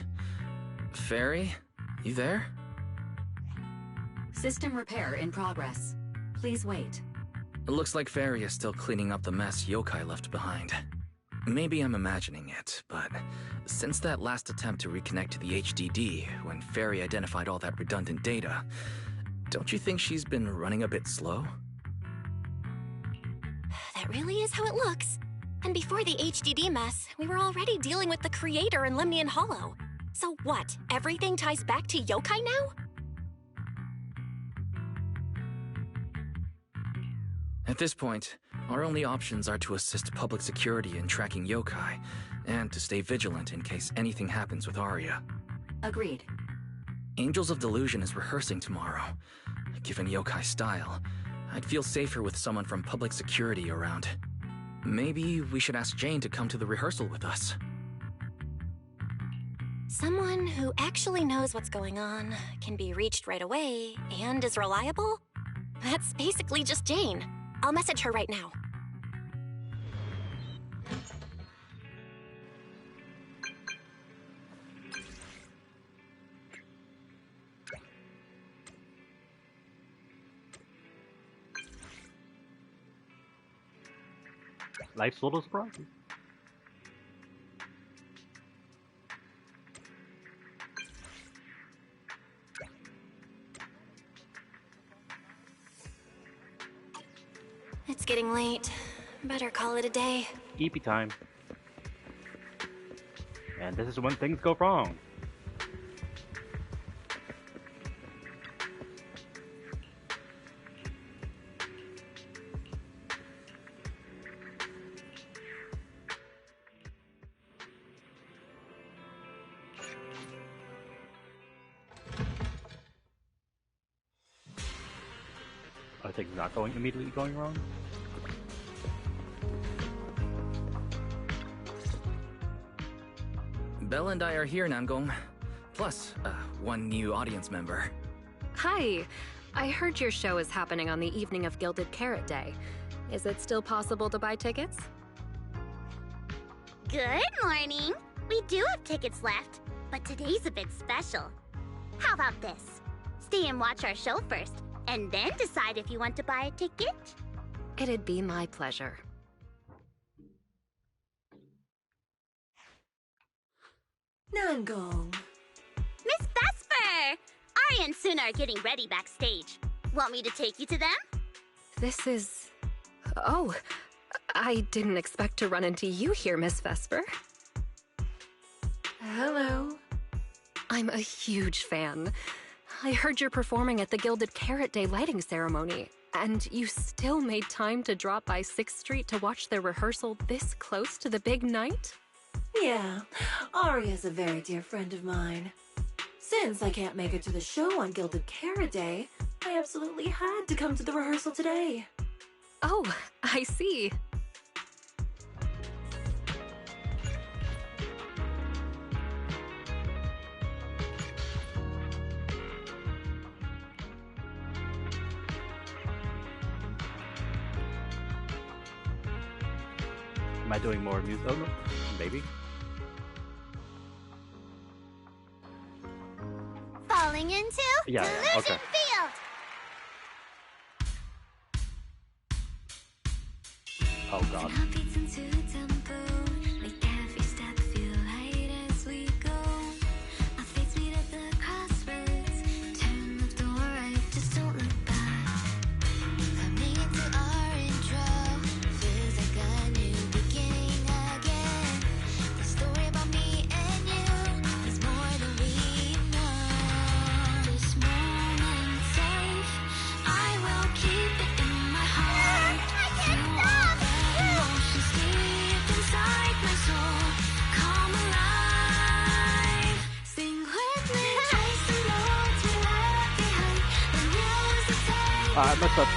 Fairy, you there? System repair in progress. Please wait. It looks like Fairy is still cleaning up the mess yokai left behind. Maybe I'm imagining it, but since that last attempt to reconnect to the HDD, when Fairy identified all that redundant data, don't you think she's been running a bit slow? That really is how it looks. And before the HDD mess, we were already dealing with the creator in Lemnian Hollow. So what, everything ties back to yokai now? At this point, our only options are to assist public security in tracking yokai, and to stay vigilant in case anything happens with Arya. Agreed. Angels of Delusion is rehearsing tomorrow. Given yokai style, I'd feel safer with someone from public security around. Maybe we should ask Jane to come to the rehearsal with us. Someone who actually knows what's going on, can be reached right away, and is reliable? That's basically just Jane. I'll message her right now. Life's full of surprises. It's getting late. Better call it a day. EP time. And this is when things go wrong. Are things not immediately going wrong? Belle and I are here, Namgong. Plus, one new audience member. Hi. I heard your show is happening on the evening of Gilded Carrot Day. Is it still possible to buy tickets? Good morning. We do have tickets left, but today's a bit special. How about this? Stay and watch our show first, and then decide if you want to buy a ticket. It'd be my pleasure. Nangong. Miss Vesper! Arya and Suna are getting ready backstage. Want me to take you to them? This is... Oh, I didn't expect to run into you here, Miss Vesper. Hello. I'm a huge fan. I heard you're performing at the Gilded Carrot Day lighting ceremony, and you still made time to drop by 6th Street to watch their rehearsal this close to the big night? Yeah, Arya's a very dear friend of mine. Since I can't make it to the show on Gilded Carrot Day, I absolutely had to come to the rehearsal today. Oh, I see. Am I doing more music? Oh, no. Maybe. Falling into Delusion okay. Field! Oh god. I messed up.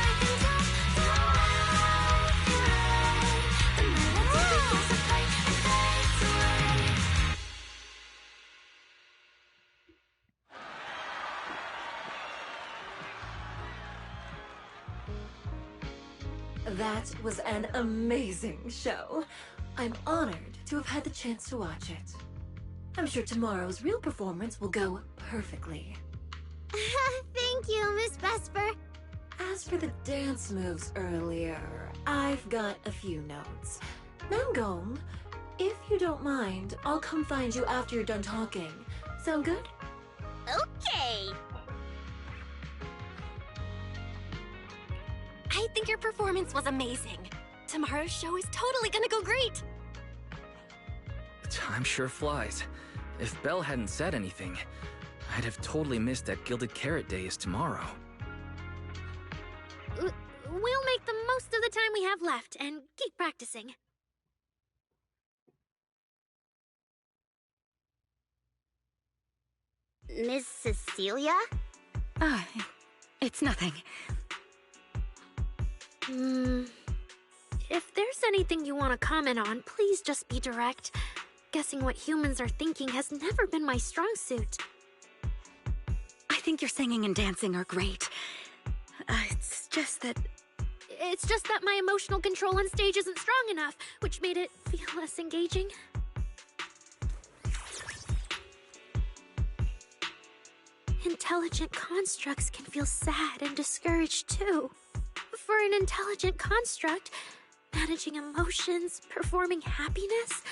That was an amazing show. I'm honored to have had the chance to watch it. I'm sure tomorrow's real performance will go perfectly. Thank you, Miss Vesper. As for the dance moves earlier, I've got a few notes. Nangong, if you don't mind, I'll come find you after you're done talking. Sound good? Okay. I think your performance was amazing. Tomorrow's show is totally gonna go great. Time sure flies. If Belle hadn't said anything, I'd have totally missed that Gilded Carrot Day is tomorrow. We'll make the most of the time we have left and keep practicing. Miss Cecilia? Ah, it's nothing. If there's anything you want to comment on, please just be direct. Guessing what humans are thinking has never been my strong suit. I think your singing and dancing are great. It's just that my emotional control on stage isn't strong enough, which made it feel less engaging. Intelligent constructs can feel sad and discouraged too. For an intelligent construct, managing emotions, performing happiness,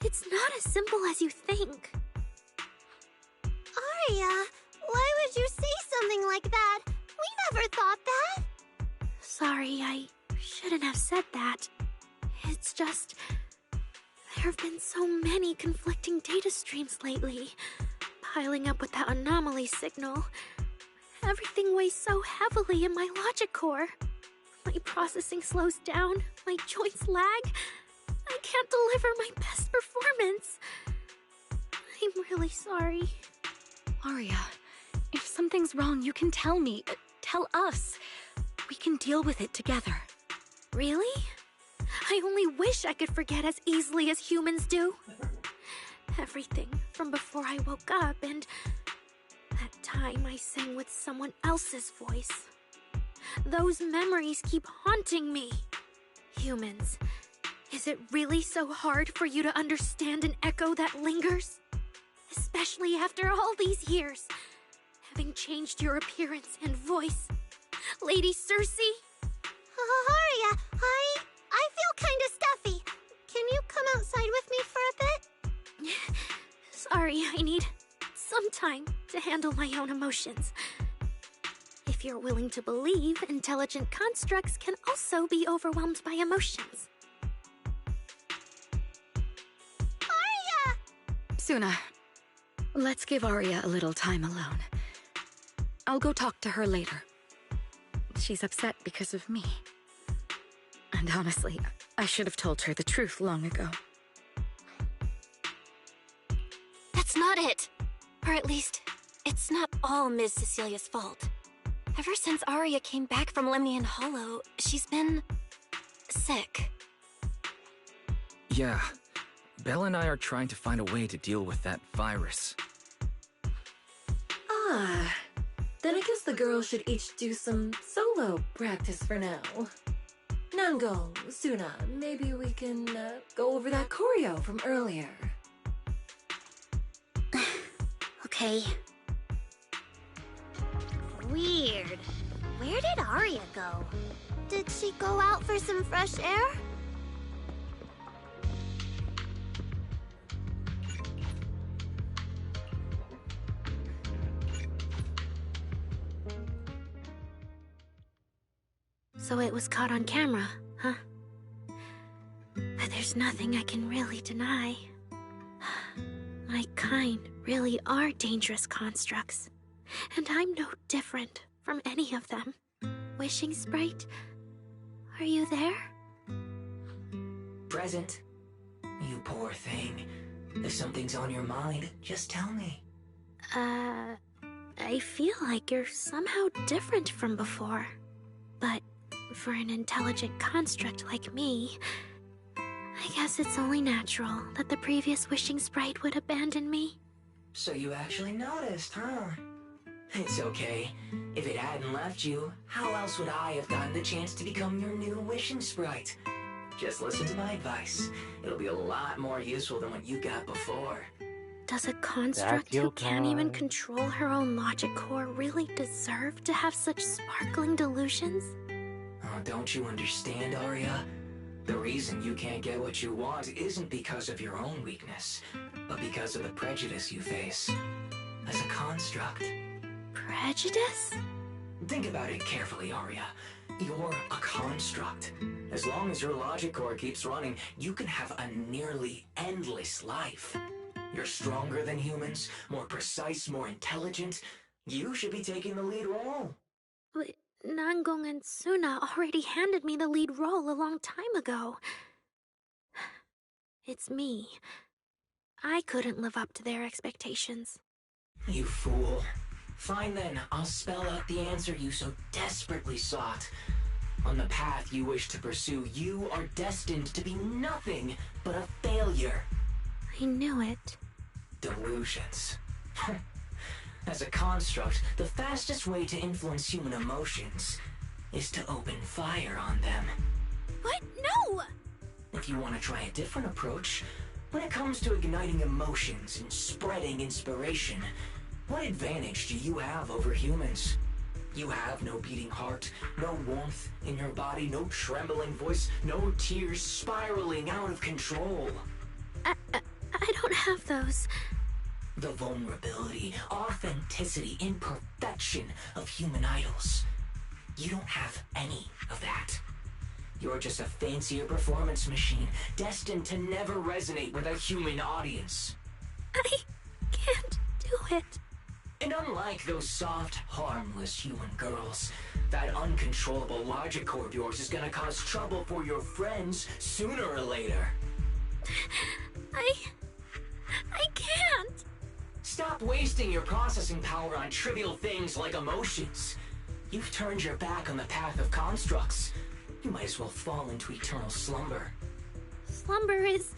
it's not as simple as you think. Arya, why would you say something like that? We never thought that. Sorry, I shouldn't have said that. It's just, there have been so many conflicting data streams lately, piling up with that anomaly signal. Everything weighs so heavily in my logic core. My processing slows down, my joints lag. I can't deliver my best performance. I'm really sorry. Arya, if something's wrong, you can tell me. Tell us. We can deal with it together. Really? I only wish I could forget as easily as humans do. Everything from before I woke up and that time I sang with someone else's voice. Those memories keep haunting me. Humans, is it really so hard for you to understand an echo that lingers? Especially after all these years, having changed your appearance and voice. Lady Cersei? Arya, I feel kinda stuffy. Can you come outside with me for a bit? Sorry, I need some time to handle my own emotions. If you're willing to believe, intelligent constructs can also be overwhelmed by emotions. Arya! Suna, let's give Arya a little time alone. I'll go talk to her later. She's upset because of me. And honestly, I should have told her the truth long ago. That's not it. Or at least, it's not all Ms. Cecilia's fault. Ever since Arya came back from Lemnian Hollow, she's been sick. Yeah. Belle and I are trying to find a way to deal with that virus. Ah, then I guess the girls should each do some solo practice for now. Nangong, Suna, maybe we can go over that choreo from earlier. Okay. Weird. Where did Arya go? Did she go out for some fresh air? So it was caught on camera, huh? But there's nothing I can really deny. My kind really are dangerous constructs. And I'm no different from any of them. Wishing Sprite, are you there? Present. You poor thing. If something's on your mind, just tell me. I feel like you're somehow different from before. But for an intelligent construct like me, I guess it's only natural that the previous wishing sprite would abandon me. So you actually noticed, huh? It's okay. If it hadn't left you, how else would I have gotten the chance to become your new wishing sprite? Just listen to my advice. It'll be a lot more useful than what you got before. Does a construct who can't even control her own logic core really deserve to have such sparkling delusions? Oh, don't you understand, Arya? The reason you can't get what you want isn't because of your own weakness, but because of the prejudice you face as a construct. Prejudice? Think about it carefully, Arya. You're a construct. As long as your logic core keeps running, you can have a nearly endless life. You're stronger than humans, more precise, more intelligent. You should be taking the lead role. But Nangong and Suna already handed me the lead role a long time ago. It's me. I couldn't live up to their expectations. You fool. Fine then, I'll spell out the answer you so desperately sought. On the path you wish to pursue, you are destined to be nothing but a failure. I knew it. Delusions. As a construct, the fastest way to influence human emotions is to open fire on them. What? No! If you want to try a different approach, when it comes to igniting emotions and spreading inspiration, what advantage do you have over humans? You have no beating heart, no warmth in your body, no trembling voice, no tears spiraling out of control. I don't have those. The vulnerability, authenticity, imperfection of human idols. You don't have any of that. You're just a fancier performance machine, destined to never resonate with a human audience. I can't do it. And unlike those soft, harmless human girls, that uncontrollable logic core of yours is gonna cause trouble for your friends sooner or later. I can't. Stop wasting your processing power on trivial things like emotions. You've turned your back on the path of constructs. You might as well fall into eternal slumber. Slumber is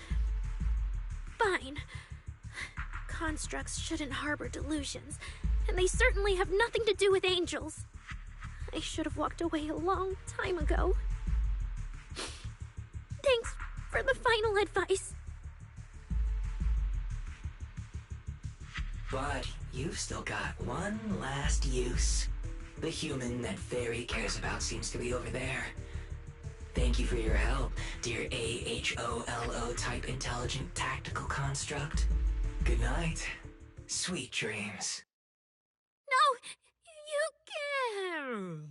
fine. Constructs shouldn't harbor delusions, and they certainly have nothing to do with angels. I should have walked away a long time ago. Thanks for the final advice. But you've still got one last use. The human that Fairy cares about seems to be over there. Thank you for your help, dear AHOLO type intelligent tactical construct. Good night. Sweet dreams. No, you can't.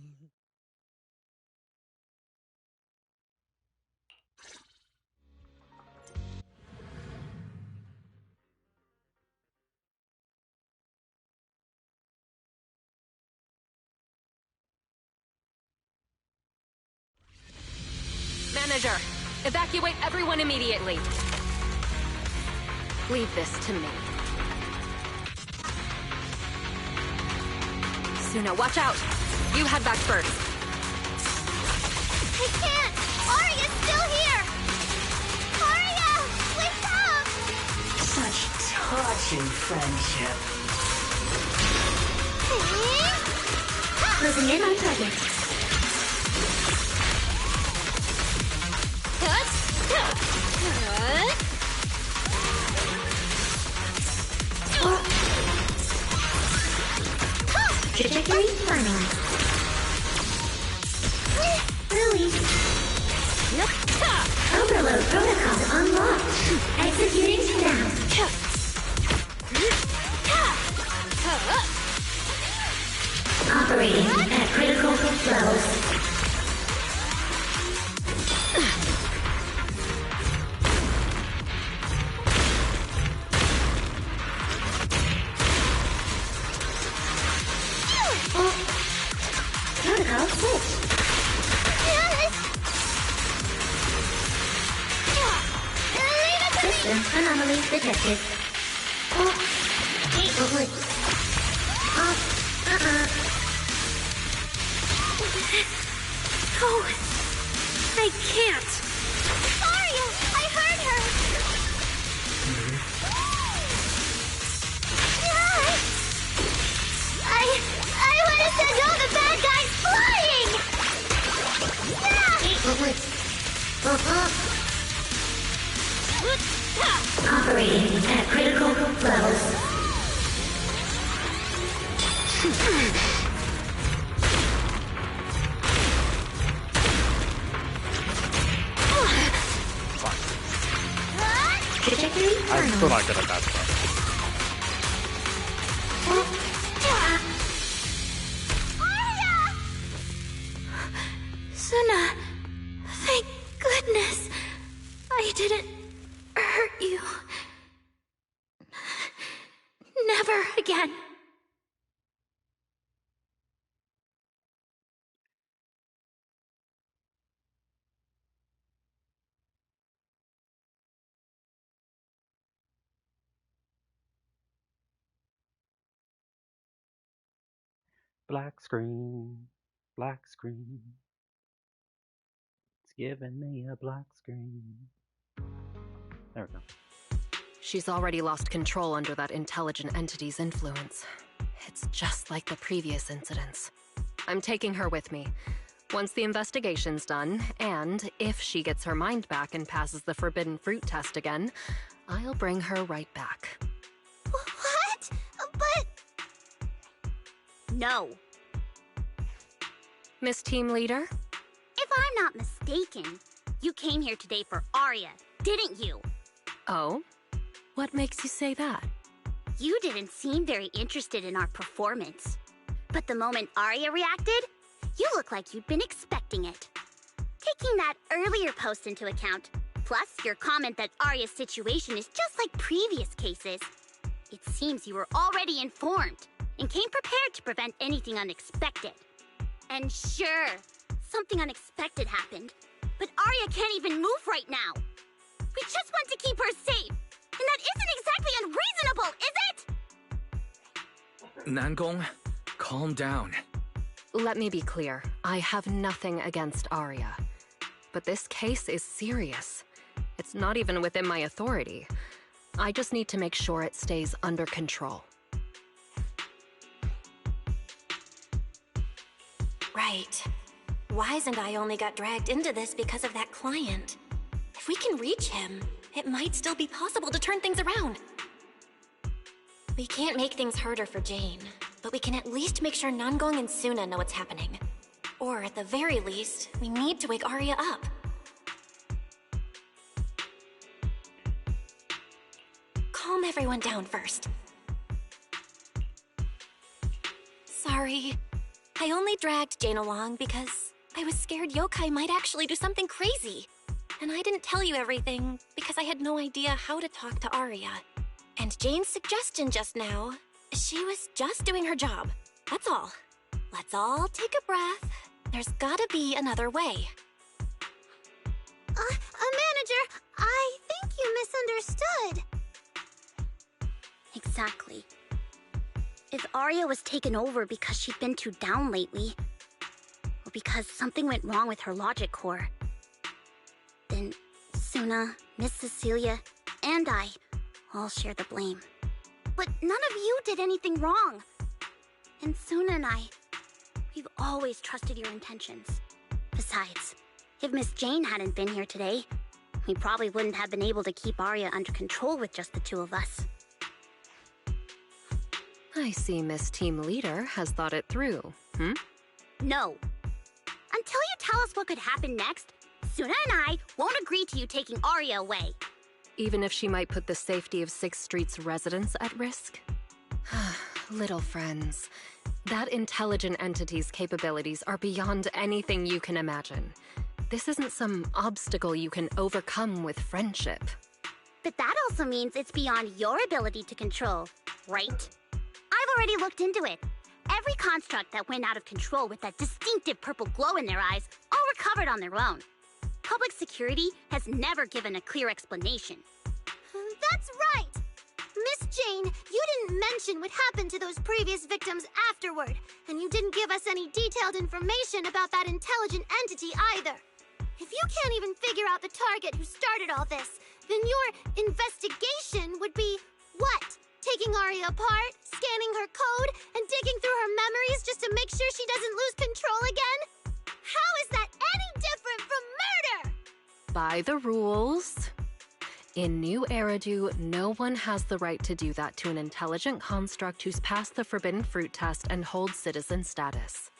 Manager, evacuate everyone immediately. Leave this to me. Suna, watch out! You head back first. I can't! Arya's still here! Arya! Wake up! Such touching friendship. Closing in on target. Trajectory finalized. Release. Overload protocol unlocked. Executing now. Operating at critical levels. Protocol switch. System anomaly detected. Gate over. No! They can't! Aria! I heard her! I would have said no, the bad guy's flying! Operating at critical levels. I'm still not good at that stuff. Suna, thank goodness I didn't hurt you. Never again. Black screen. Black screen. It's giving me a black screen. There we go. She's already lost control under that intelligent entity's influence. It's just like the previous incidents. I'm taking her with me. Once the investigation's done, and if she gets her mind back and passes the forbidden fruit test again, I'll bring her right back. What? But... No. Miss Team Leader? If I'm not mistaken, you came here today for Aria, didn't you? Oh? What makes you say that? You didn't seem very interested in our performance. But the moment Aria reacted, you look like you'd been expecting it. Taking that earlier post into account, plus your comment that Aria's situation is just like previous cases, it seems you were already informed and came prepared to prevent anything unexpected. And sure, something unexpected happened, but Aria can't even move right now. We just want to keep her safe, and that isn't exactly unreasonable, is it? Nangong, calm down. Let me be clear. I have nothing against Aria. But this case is serious. It's not even within my authority. I just need to make sure it stays under control. Right. Wise and I only got dragged into this because of that client. If we can reach him, it might still be possible to turn things around. We can't make things harder for Jane, but we can at least make sure Nangong and Suna know what's happening. Or at the very least, we need to wake Aria up. Calm everyone down first. Sorry. I only dragged Jane along because I was scared yokai might actually do something crazy. And I didn't tell you everything because I had no idea how to talk to Aria. And Jane's suggestion just now, she was just doing her job. That's all. Let's all take a breath. There's gotta be another way. Manager, I think you misunderstood. Exactly. If Aria was taken over because she'd been too down lately, or because something went wrong with her logic core, then Suna, Miss Cecilia, and I all share the blame. But none of you did anything wrong. And Suna and I, we've always trusted your intentions. Besides, if Miss Jane hadn't been here today, we probably wouldn't have been able to keep Aria under control with just the two of us. I see Miss Team Leader has thought it through, No. Until you tell us what could happen next, Suna and I won't agree to you taking Aria away. Even if she might put the safety of 6th Street's residents at risk? Little friends, that intelligent entity's capabilities are beyond anything you can imagine. This isn't some obstacle you can overcome with friendship. But that also means it's beyond your ability to control, right? I've already looked into it. Every construct that went out of control with that distinctive purple glow in their eyes all recovered on their own. Public security has never given a clear explanation. That's right! Miss Jane, you didn't mention what happened to those previous victims afterward, and you didn't give us any detailed information about that intelligent entity either. If you can't even figure out the target who started all this, then your investigation would be what? Taking Aria apart, scanning her code, and digging through her memories just to make sure she doesn't lose control again? How is that any different from murder? By the rules. In New Eridu, no one has the right to do that to an intelligent construct who's passed the Forbidden Fruit test and holds citizen status.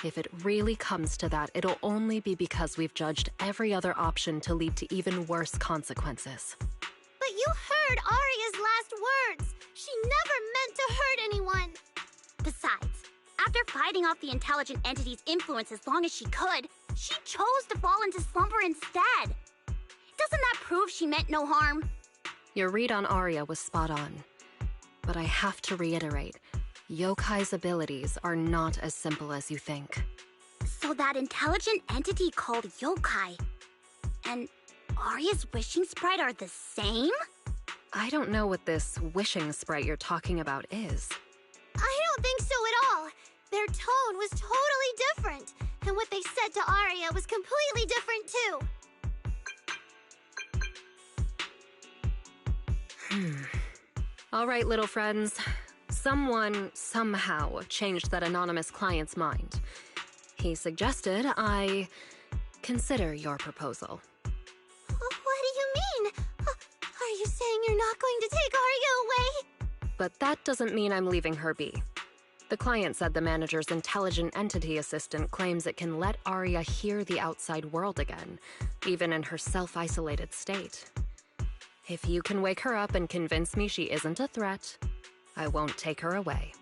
If it really comes to that, it'll only be because we've judged every other option to lead to even worse consequences. But you heard Aria's last words. She never meant to hurt anyone. Besides, after fighting off the intelligent entity's influence as long as she could, she chose to fall into slumber instead. Doesn't that prove she meant no harm? Your read on Aria was spot on. But I have to reiterate, Yokai's abilities are not as simple as you think. So that intelligent entity called Yokai and Aria's wishing sprite are the same? I don't know what this wishing sprite you're talking about is. I don't think so at all. Their tone was totally different, and what they said to Aria was completely different too. All right, little friends. Someone, somehow, changed that anonymous client's mind. He suggested I consider your proposal. What do you mean? Are you saying you're not going to take Aria away? But that doesn't mean I'm leaving her be. The client said the manager's intelligent entity assistant claims it can let Aria hear the outside world again, even in her self-isolated state. If you can wake her up and convince me she isn't a threat, I won't take her away.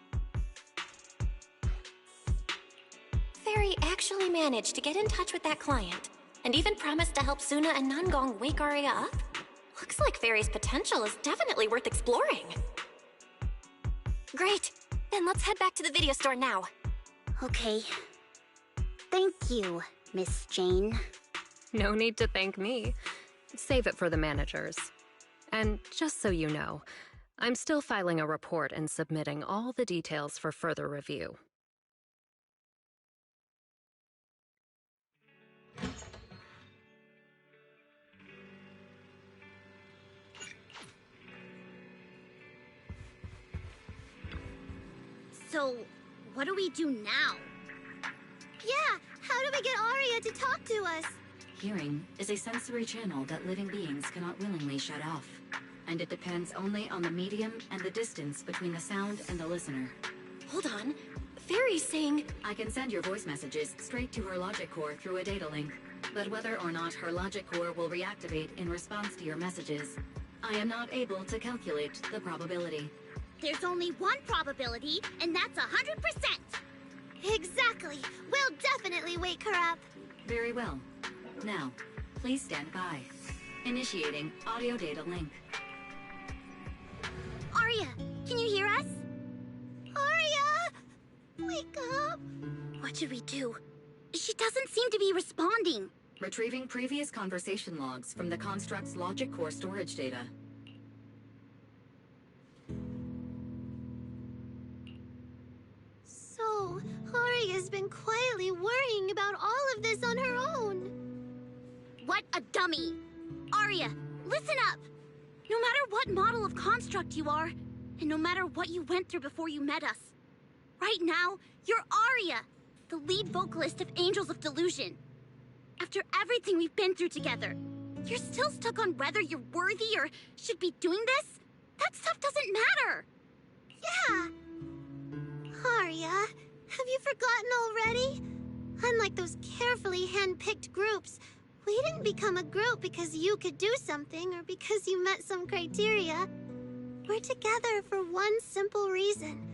Fairy actually managed to get in touch with that client, and even promised to help Suna and Nangong wake Aria up? Looks like Fairy's potential is definitely worth exploring. Great! Then let's head back to the video store now. Okay. Thank you, Miss Jane. No need to thank me. Save it for the managers. And just so you know, I'm still filing a report and submitting all the details for further review. So, what do we do now? Yeah, how do we get Aria to talk to us? Hearing is a sensory channel that living beings cannot willingly shut off, and it depends only on the medium and the distance between the sound and the listener. Hold on. Fairy's saying... I can send your voice messages straight to her logic core through a data link, but whether or not her logic core will reactivate in response to your messages, I am not able to calculate the probability. There's only one probability, and that's 100%! Exactly! We'll definitely wake her up! Very well. Now, please stand by. Initiating audio data link. Aria, can you hear us? Aria! Wake up! What should we do? She doesn't seem to be responding. Retrieving previous conversation logs from the construct's logic core storage data. So, Aria's been quietly worrying about all of this on her own. What a dummy! Aria, listen up! No matter what model of construct you are, and no matter what you went through before you met us, right now, you're Aria, the lead vocalist of Angels of Delusion. After everything we've been through together, you're still stuck on whether you're worthy or should be doing this? That stuff doesn't matter! Yeah! Aria, have you forgotten already? Unlike those carefully hand-picked groups, we didn't become a group because you could do something or because you met some criteria. We're together for one simple reason.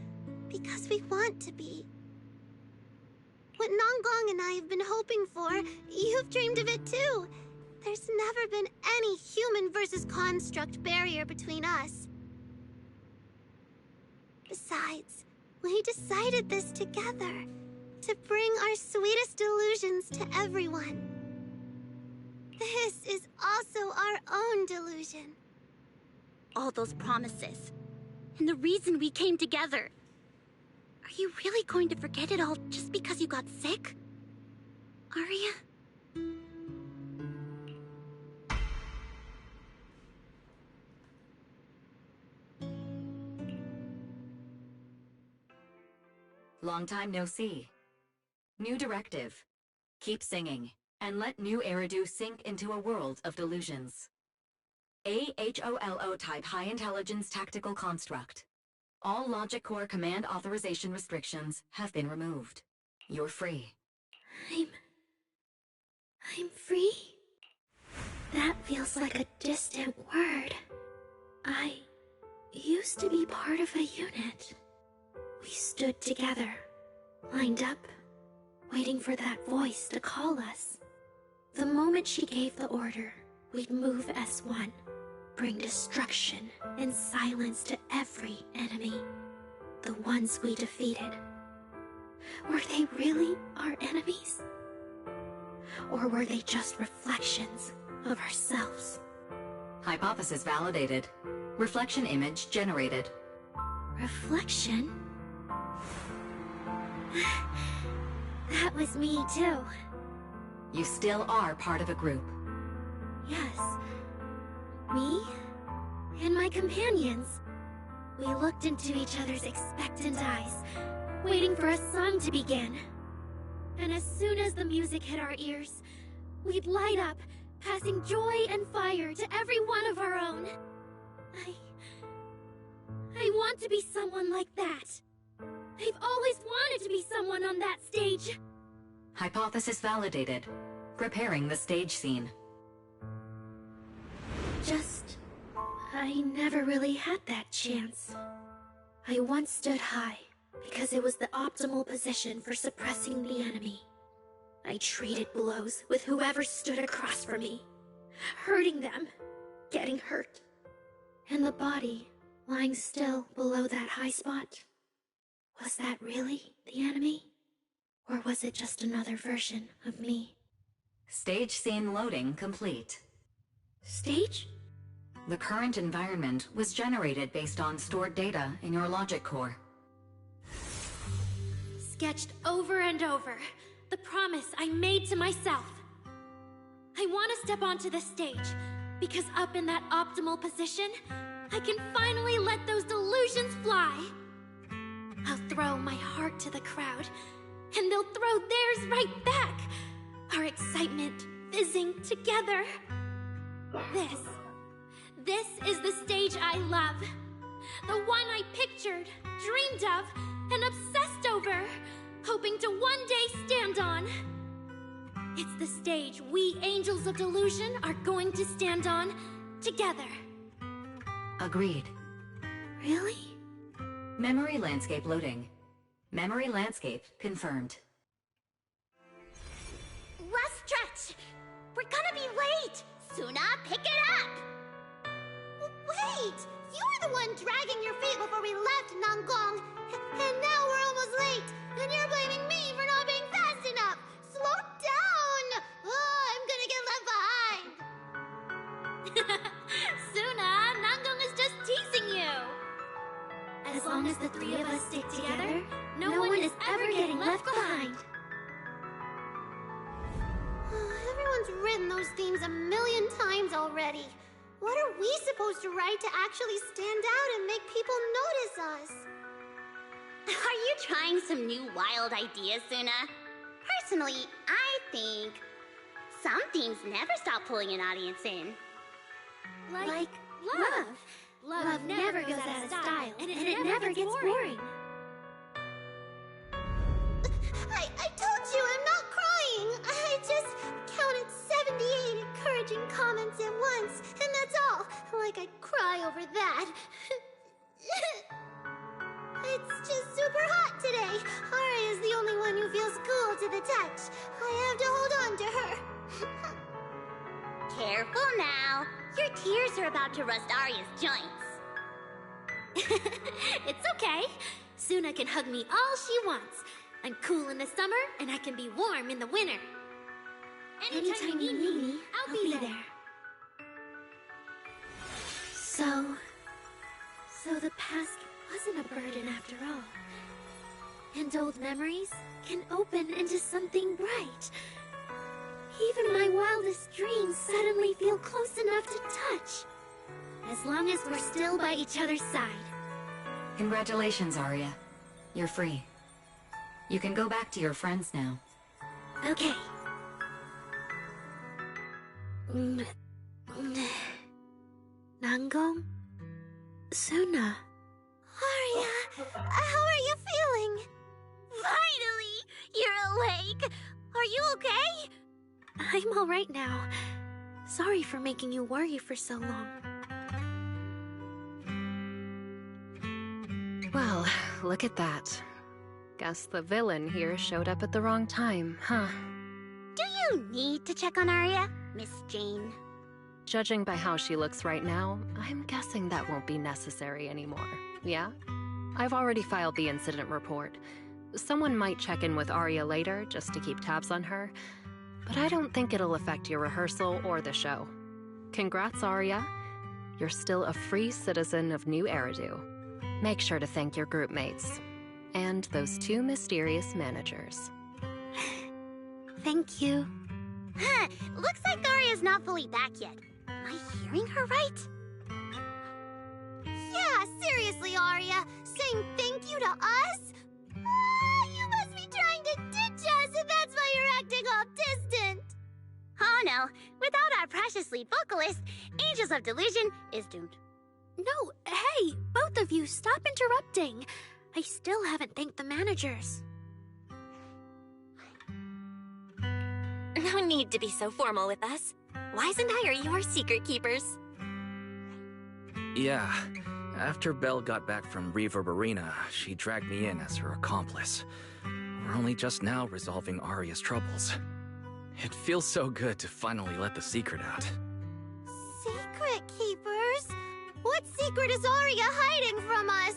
Because we want to be. What Nangong and I have been hoping for, you've dreamed of it too. There's never been any human versus construct barrier between us. Besides, we decided this together, to bring our sweetest delusions to everyone. This is also our own delusion. All those promises, and the reason we came together. Are you really going to forget it all just because you got sick? Arya? Long time no see. New directive. Keep singing, and let new Eridu sink into a world of delusions. AHOLO type high intelligence tactical construct. All logic core command authorization restrictions have been removed. You're free. I'm free? That feels like a distant word. I used to be part of a unit. We stood together, lined up, waiting for that voice to call us. The moment she gave the order, we'd move as one, bring destruction and silence to every enemy. The ones we defeated. Were they really our enemies? Or were they just reflections of ourselves? Hypothesis validated. Reflection image generated. Reflection? That was me too. You still are part of a group. Yes. Me and my companions. We looked into each other's expectant eyes, waiting for a song to begin. And as soon as the music hit our ears, we'd light up, passing joy and fire to every one of our own. I want to be someone like that. I've always wanted to be someone on that stage. Hypothesis validated. Preparing the stage scene. I never really had that chance. I once stood high, because it was the optimal position for suppressing the enemy. I traded blows with whoever stood across from me, hurting them, getting hurt. And the body, lying still below that high spot, was that really the enemy? Or was it just another version of me? Stage scene loading complete. Stage? The current environment was generated based on stored data in your logic core. Sketched over and over, the promise I made to myself. I want to step onto the stage, because up in that optimal position, I can finally let those delusions fly. I'll throw my heart to the crowd, and they'll throw theirs right back. Our excitement fizzing together. This is the stage I love. The one I pictured, dreamed of, and obsessed over, hoping to one day stand on. It's the stage we Angels of Delusion are going to stand on together. Agreed. Really? Memory landscape loading. Memory landscape confirmed. Last stretch! We're gonna be late! Suna, pick it up! Wait! You were the one dragging your feet before we left Nangong! And now we're almost late! And you're blaming me for not being fast enough! Slow down! Oh, I'm gonna get left behind! Suna, Nangong is just teasing you! As long as the three of us stick together, no one is ever getting left behind. Everyone's written those themes a million times already. What are we supposed to write to actually stand out and make people notice us? Are you trying some new wild ideas, Suna? Personally, I think some themes never stop pulling an audience in. Like love. Love never goes out of style, and it never gets boring. I told you I'm not crying. I just counted 78 encouraging comments at once, and that's all. Like I'd cry over that. It's just super hot today. Arya is the only one who feels cool to the touch. I have to hold on to her. Careful now. Your tears are about to rust Arya's joints. It's okay. Suna can hug me all she wants. I'm cool in the summer, and I can be warm in the winter. Anytime you need me, I'll be there. So the past after all. And old memories can open into something bright. Even my wildest dreams suddenly feel close enough to touch. As long as we're still by each other's side. Congratulations, Arya. You're free. You can go back to your friends now. Okay. Nangong? Suna? Arya, how are you feeling? Finally! You're awake! Are you okay? I'm alright now. Sorry for making you worry for so long. Well, look at that. Guess the villain here showed up at the wrong time, huh? Do you need to check on Arya, Miss Jane? Judging by how she looks right now, I'm guessing that won't be necessary anymore, yeah? I've already filed the incident report. Someone might check in with Arya later, just to keep tabs on her, but I don't think it'll affect your rehearsal or the show. Congrats, Arya. You're still a free citizen of New Eridu. Make sure to thank your group mates. And those two mysterious managers. Thank you. Huh, looks like Arya's not fully back yet. Am I hearing her right? Yeah, seriously, Arya. Saying thank you to us? You must be trying to ditch us if that's why you're acting all distant. Oh no, without our precious lead vocalist, Angels of Delusion is doomed. No, hey, both of you, stop interrupting. I still haven't thanked the managers. No need to be so formal with us. Wise and I are your secret keepers. Yeah. After Belle got back from Reverb Arena, she dragged me in as her accomplice. We're only just now resolving Arya's troubles. It feels so good to finally let the secret out. Secret keepers? What secret is Arya hiding from us?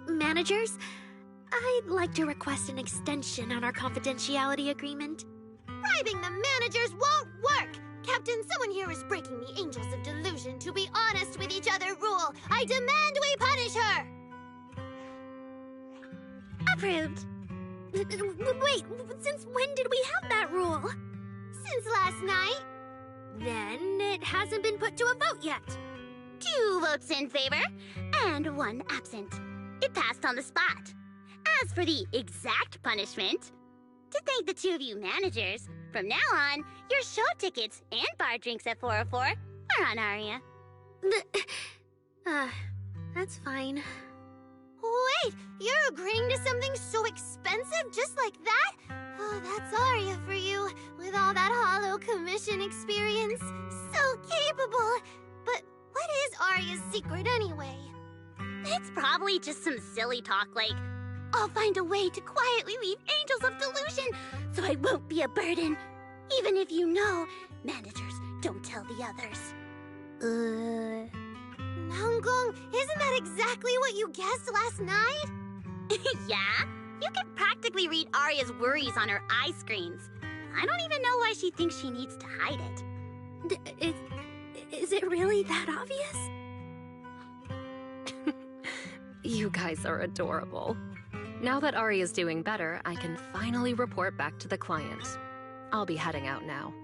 Managers, I'd like to request an extension on our confidentiality agreement. Bribing the managers won't work! Captain, someone here is breaking the Angels of Delusion to be honest with each other rule. I demand we punish her! Approved. Wait, since when did we have that rule? Since last night. Then it hasn't been put to a vote yet. 2 votes in favor, and 1 absent. It passed on the spot. As for the exact punishment, to thank the 2 of you managers, from now on, your show tickets and bar drinks at 404 are on Arya. That's fine. Wait, you're agreeing to something so expensive just like that? Oh, that's Arya for you, with all that hollow commission experience. So capable. But what is Arya's secret anyway? It's probably just some silly talk like, I'll find a way to quietly leave Angels of Delusion so I won't be a burden. Even if you know, managers don't tell the others. Nangong, isn't that exactly what you guessed last night? Yeah? You can practically read Arya's worries on her eye screens. I don't even know why she thinks she needs to hide it. Is it really that obvious? You guys are adorable. Now that Arya's doing better, I can finally report back to the client. I'll be heading out now.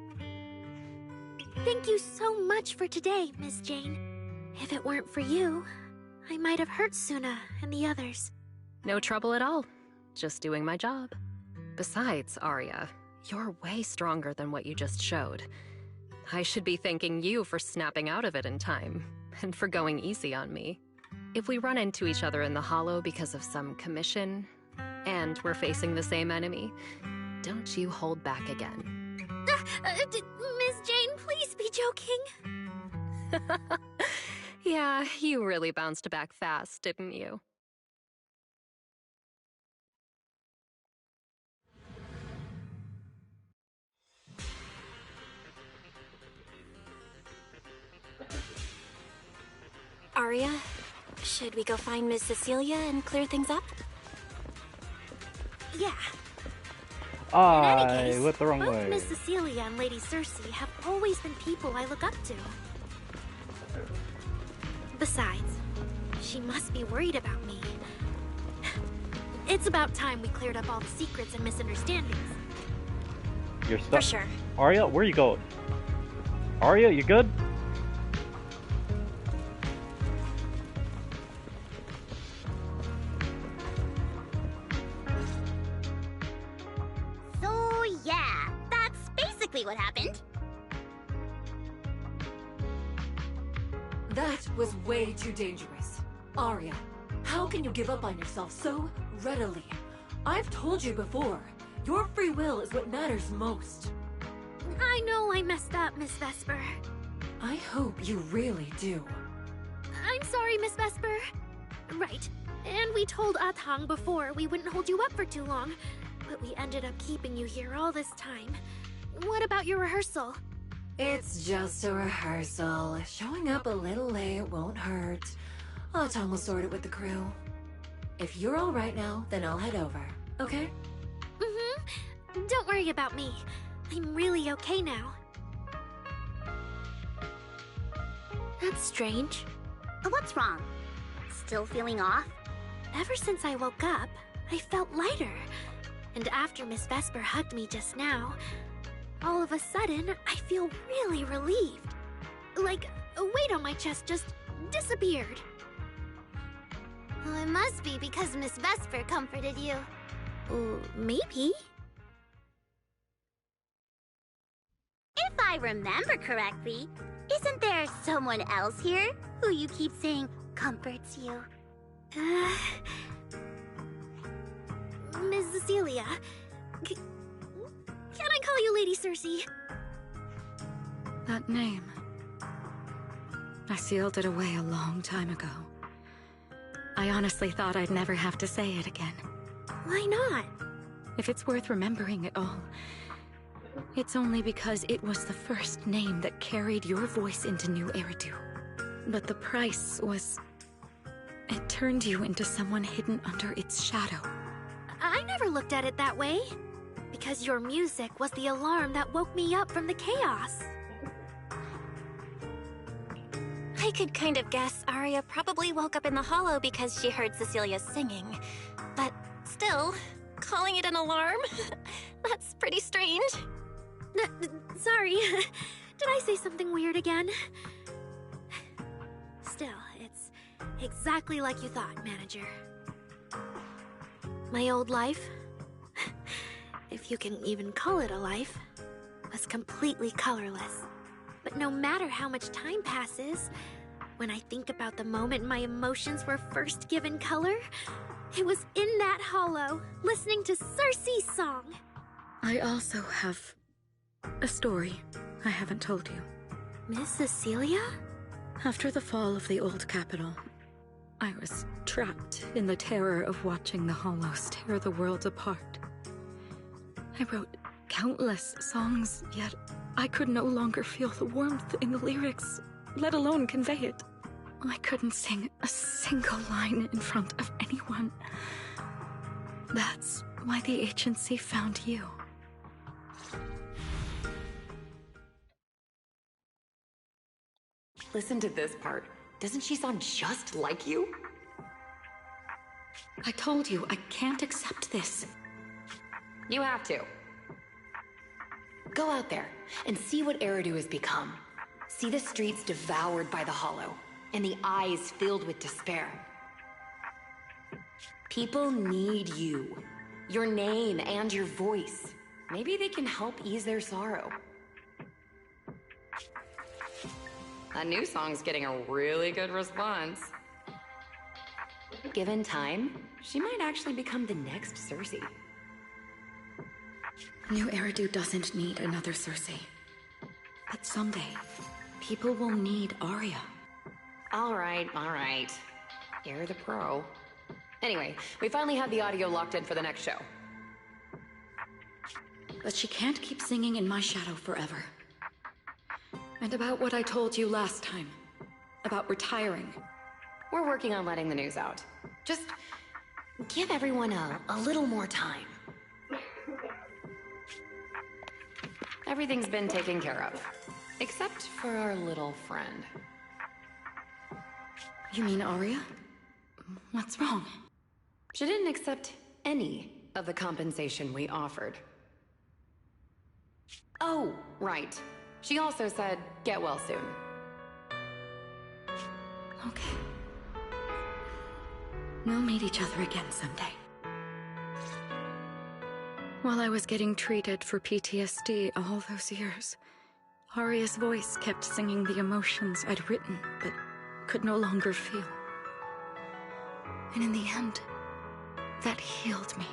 Thank you so much for today, Miss Jane. If it weren't for you, I might have hurt Suna and the others. No trouble at all. Just doing my job. Besides, Arya, you're way stronger than what you just showed. I should be thanking you for snapping out of it in time, and for going easy on me. If we run into each other in the Hollow because of some commission, and we're facing the same enemy, don't you hold back again. Miss Jane, please be joking. Yeah, you really bounced back fast, didn't you? Arya, should we go find Miss Cecilia and clear things up? Yeah. I went the wrong both way. Miss Cecilia and Lady Cersei have always been people I look up to. Besides, She must be worried about me. It's about time we cleared up all the secrets and misunderstandings. You're stuck. For sure. Arya, where are you going? Arya, you good? So, yeah, that's basically what happened. That was way too dangerous. Arya, how can you give up on yourself so readily? I've told you before, your free will is what matters most. I know I messed up, Miss Vesper. I hope you really do. I'm sorry, Miss Vesper. Right. And we told Atang before we wouldn't hold you up for too long, but we ended up keeping you here all this time. What about your rehearsal? It's just a rehearsal. Showing up a little late won't hurt. Atang will sort it with the crew. If you're all right now, then I'll head over, okay? Mm-hmm. Don't worry about me. I'm really okay now. That's strange. What's wrong? Still feeling off? Ever since I woke up, I felt lighter. And after Miss Vesper hugged me just now, all of a sudden, I feel really relieved. Like a weight on my chest just disappeared. Well, it must be because Miss Vesper comforted you. Maybe. If I remember correctly, isn't there someone else here who you keep saying comforts you? Miss Cecilia. Can I call you Lady Cersei? That name. I sealed it away a long time ago. I honestly thought I'd never have to say it again. Why not? If it's worth remembering at all, it's only because it was the first name that carried your voice into New Eridu. But the price was... it turned you into someone hidden under its shadow. I never looked at it that way. Because your music was the alarm that woke me up from the chaos. I could kind of guess Arya probably woke up in the hollow because she heard Cecilia singing. But still, calling it an alarm? That's pretty strange. Sorry. Did I say something weird again? Still, it's exactly like you thought, Manager. My old life, if you can even call it a life, was completely colorless. But no matter how much time passes, when I think about the moment my emotions were first given color, it was in that hollow, listening to Cersei's song. I also have a story I haven't told you. Miss Cecilia? After the fall of the old capital, I was trapped in the terror of watching the hollows tear the world apart. I wrote countless songs, yet I could no longer feel the warmth in the lyrics, let alone convey it. I couldn't sing a single line in front of anyone. That's why the agency found you. Listen to this part. Doesn't she sound just like you? I told you, I can't accept this. You have to. Go out there and see what Eridu has become. See the streets devoured by the hollow, and the eyes filled with despair. People need you. Your name and your voice. Maybe they can help ease their sorrow. That new song's getting a really good response. Given time, she might actually become the next Cersei. New Eridu doesn't need another Cersei. But someday, people will need Arya. All right. You're the pro. Anyway, we finally have the audio locked in for the next show. But she can't keep singing in my shadow forever. And about what I told you last time. About retiring. We're working on letting the news out. Just give everyone a little more time. Everything's been taken care of. Except for our little friend. You mean Arya? What's wrong? She didn't accept any of the compensation we offered. Oh, right. She also said, get well soon. Okay. We'll meet each other again someday. While I was getting treated for PTSD all those years, Aria's voice kept singing the emotions I'd written, but could no longer feel. And in the end, that healed me.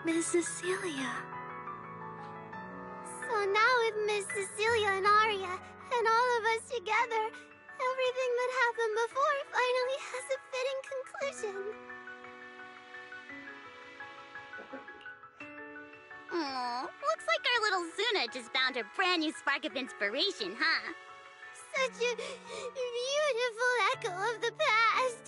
Miss Cecilia. So now with Miss Cecilia and Aria, and all of us together, everything that happened before finally has a fitting conclusion. Aw, looks like our little Zuna just found her brand new spark of inspiration, huh? Such a beautiful echo of the past.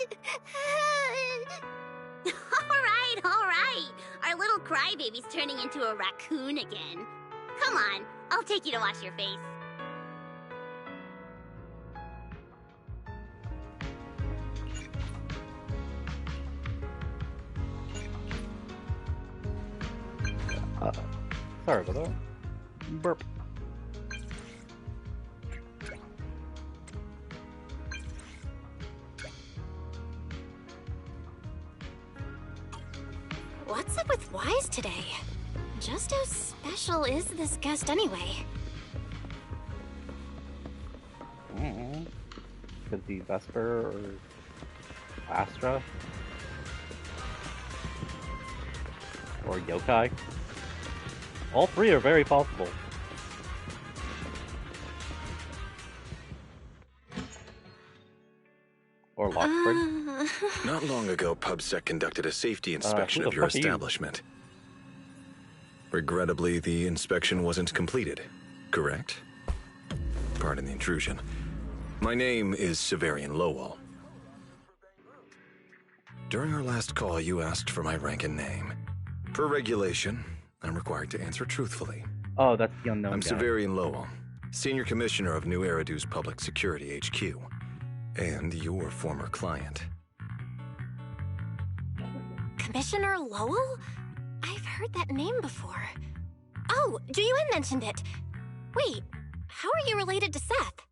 All right. Our little crybaby's turning into a raccoon again. Come on, I'll take you to wash your face. Sorry about that. Burp. What's up with Wise today? Just how special is this guest anyway? Could be Vesper or Astra. Or Yokai. All three are very possible. Or Lockford. Not long ago, PubSec conducted a safety inspection of your establishment. Regrettably, the inspection wasn't completed, correct? Pardon the intrusion. My name is Severian Lowell. During our last call, you asked for my rank and name. Per regulation, I'm required to answer truthfully. Oh, that's the unknown I'm guy. Severian Lowell, Senior Commissioner of New Eridu's Public Security HQ, and your former client. Commissioner Lowell? I've heard that name before. Oh, Juyuan mentioned it. Wait, how are you related to Seth?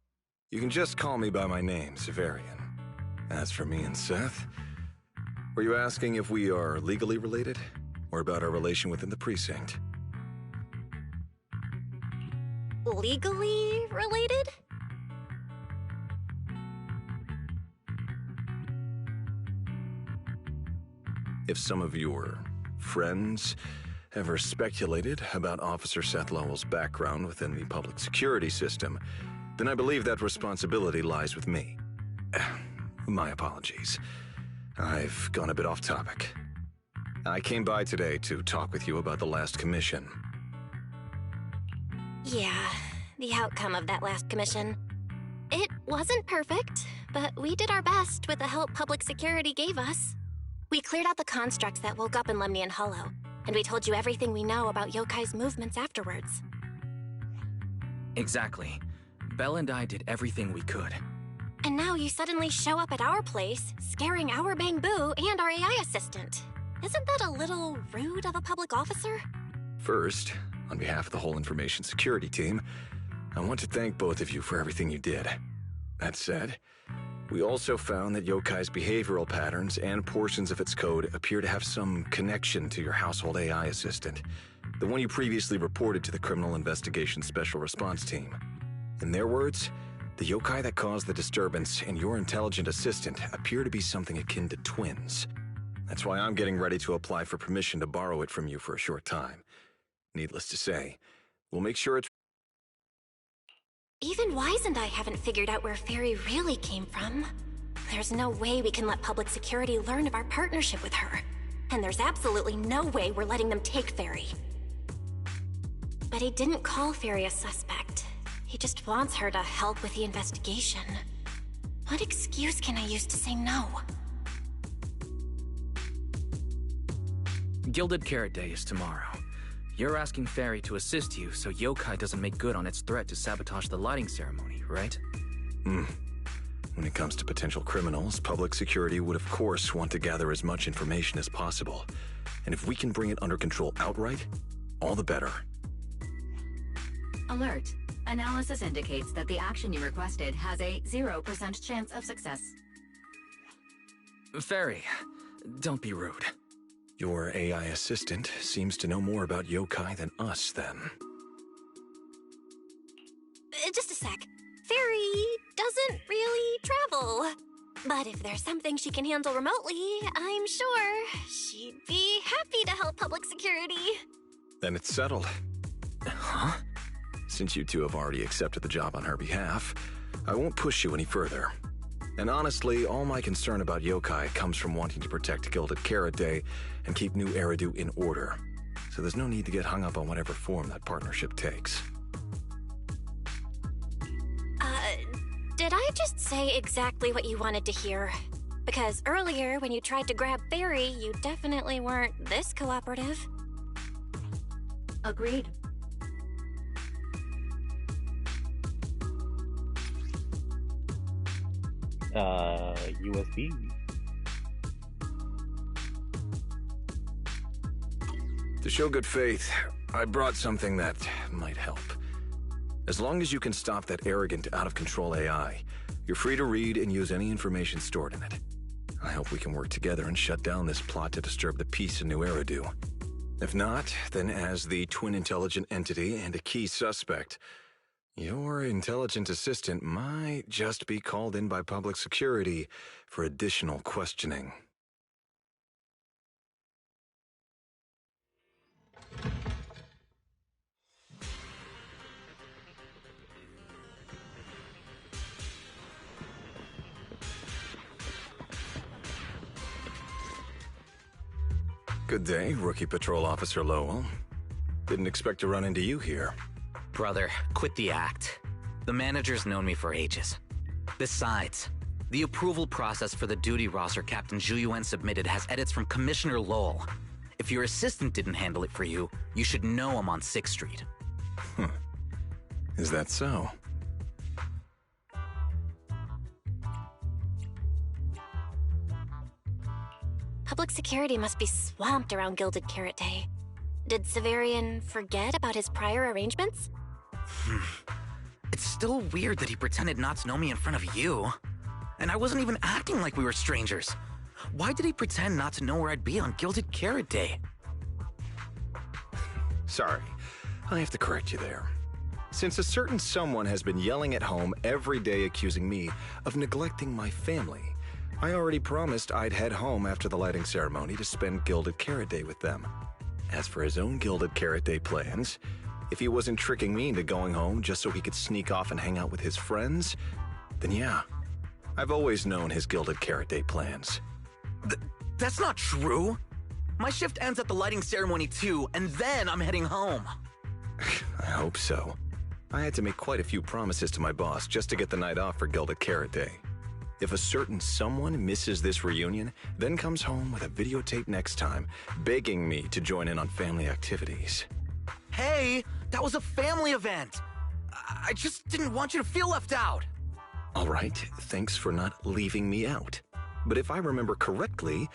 You can just call me by my name, Severian. As for me and Seth, were you asking if we are legally related? Or about our relation within the precinct? Legally related? If some of your friends ever speculated about Officer Seth Lowell's background within the public security system, then I believe that responsibility lies with me. My apologies. I've gone a bit off topic. I came by today to talk with you about the last commission. Yeah, the outcome of that last commission. It wasn't perfect, but we did our best with the help public security gave us. We cleared out the constructs that woke up in Lemnian Hollow, and we told you everything we know about Yokai's movements afterwards. Exactly. Belle and I did everything we could. And now you suddenly show up at our place, scaring our Bangbu and our AI assistant. Isn't that a little rude of a public officer? First, on behalf of the whole information security team, I want to thank both of you for everything you did. That said, we also found that Yokai's behavioral patterns and portions of its code appear to have some connection to your household AI assistant, the one you previously reported to the Criminal Investigation Special Response Team. In their words, the yokai that caused the disturbance and your intelligent assistant appear to be something akin to twins. That's why I'm getting ready to apply for permission to borrow it from you for a short time. Needless to say, we'll make sure it's... Even Wise and I haven't figured out where Fairy really came from. There's no way we can let public security learn of our partnership with her. And there's absolutely no way we're letting them take Fairy. But he didn't call Fairy a suspect. He just wants her to help with the investigation. What excuse can I use to say no? Gilded Carrot Day is tomorrow. You're asking Fairy to assist you so Yokai doesn't make good on its threat to sabotage the lighting ceremony, right? When it comes to potential criminals, public security would of course want to gather as much information as possible. And if we can bring it under control outright, all the better. Alert. Analysis indicates that the action you requested has a 0% chance of success. Fairy, don't be rude. Your AI assistant seems to know more about yokai than us, then. Just a sec. Fairy doesn't really travel. But if there's something she can handle remotely, I'm sure she'd be happy to help public security. Then it's settled. Huh? Since you two have already accepted the job on her behalf, I won't push you any further. And honestly, all my concern about yokai comes from wanting to protect Gilded Carrot Day and keep New Eridu in order. So there's no need to get hung up on whatever form that partnership takes. Did I just say exactly what you wanted to hear? Because earlier, when you tried to grab Fairy, you definitely weren't this cooperative. Agreed. USB. To show good faith, I brought something that might help. As long as you can stop that arrogant, out-of-control AI, you're free to read and use any information stored in it. I hope we can work together and shut down this plot to disturb the peace in New Eridu. If not, then as the twin intelligent entity and a key suspect, your intelligent assistant might just be called in by public security for additional questioning. Good day, Rookie Patrol Officer Lowell. Didn't expect to run into you here. Brother, quit the act. The manager's known me for ages. Besides, the approval process for the duty roster Captain Zhu submitted has edits from Commissioner Lowell. If your assistant didn't handle it for you, you should know I'm on 6th Street. Is that so? Public security must be swamped around Gilded Carrot Day. Did Severian forget about his prior arrangements? It's still weird that he pretended not to know me in front of you. And I wasn't even acting like we were strangers. Why did he pretend not to know where I'd be on Gilded Carrot Day? Sorry, I have to correct you there. Since a certain someone has been yelling at home every day accusing me of neglecting my family, I already promised I'd head home after the lighting ceremony to spend Gilded Carrot Day with them. As for his own Gilded Carrot Day plans, if he wasn't tricking me into going home just so he could sneak off and hang out with his friends, then yeah, I've always known his Gilded Carrot Day plans. That's not true. My shift ends at the lighting ceremony too, and then I'm heading home. I hope so. I had to make quite a few promises to my boss just to get the night off for Gilded Carrot Day. If a certain someone misses this reunion, then comes home with a videotape next time, begging me to join in on family activities. Hey, that was a family event. I just didn't want you to feel left out. All right, thanks for not leaving me out. But if I remember correctly,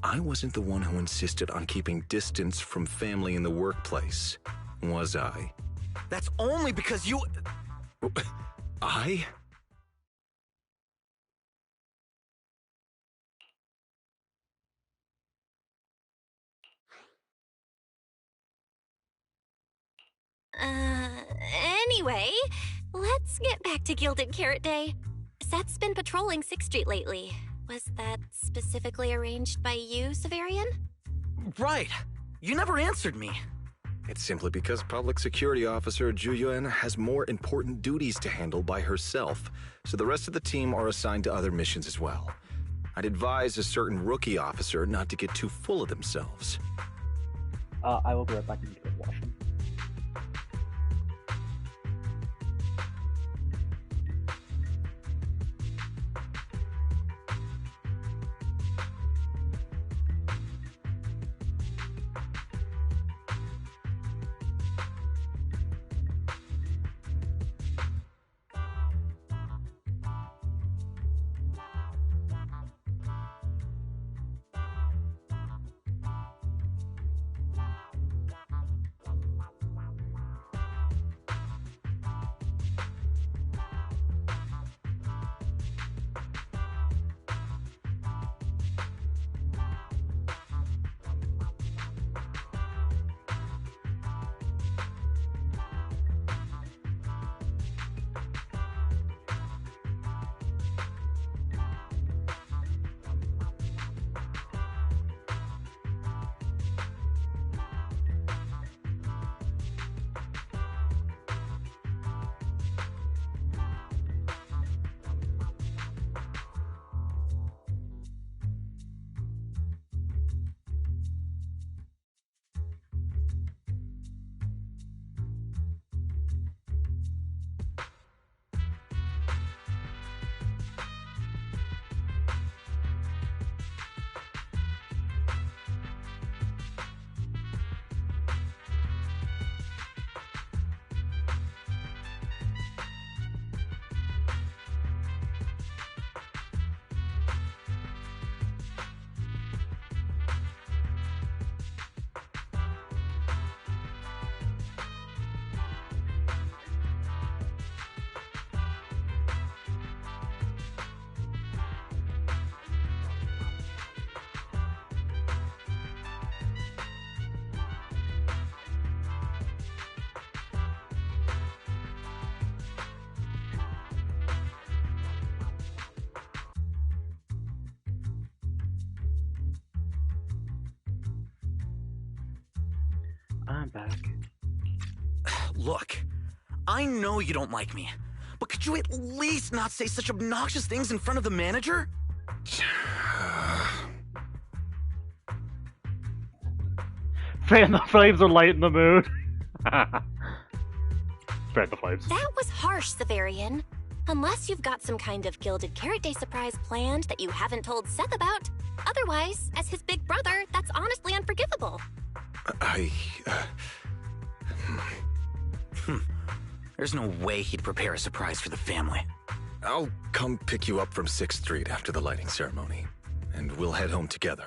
I wasn't the one who insisted on keeping distance from family in the workplace, was I? That's only because you... I? Anyway, let's get back to Gilded Carrot Day. Seth's been patrolling 6th Street lately. Was that specifically arranged by you, Severian? Right. You never answered me. It's simply because Public Security Officer Zhu Yuan has more important duties to handle by herself, so the rest of the team are assigned to other missions as well. I'd advise a certain rookie officer not to get too full of themselves. I will be right back into the washroom. I'm back. Look, I know you don't like me, but could you at least not say such obnoxious things in front of the manager? Fan the flames are lighting the mood. Fan the flames. That was harsh, Severian. Unless you've got some kind of Gilded Carrot Day surprise planned that you haven't told Seth about. Otherwise, as his big brother, that's honestly unforgivable. There's no way he'd prepare a surprise for the family. I'll come pick you up from 6th Street after the lighting ceremony, and we'll head home together.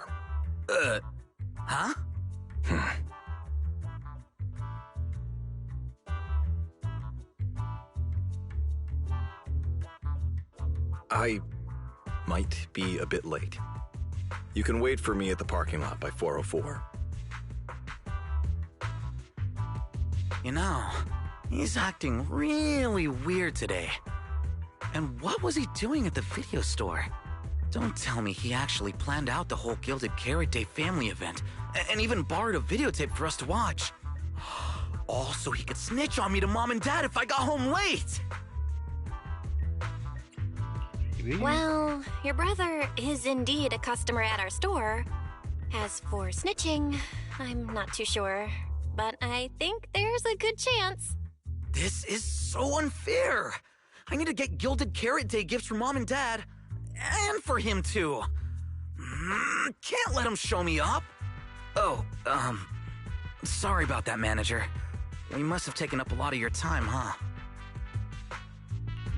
Huh? I might be a bit late. You can wait for me at the parking lot by 4:04. You know, he's acting really weird today. And what was he doing at the video store? Don't tell me he actually planned out the whole Gilded Carrot Day family event, and even borrowed a videotape for us to watch. All so he could snitch on me to Mom and Dad if I got home late! Well, your brother is indeed a customer at our store. As for snitching, I'm not too sure, but I think there's a good chance. This is so unfair! I need to get Gilded Carrot Day gifts for Mom and Dad, and for him too. Can't let him show me up. Oh, sorry about that, manager. We must have taken up a lot of your time, huh?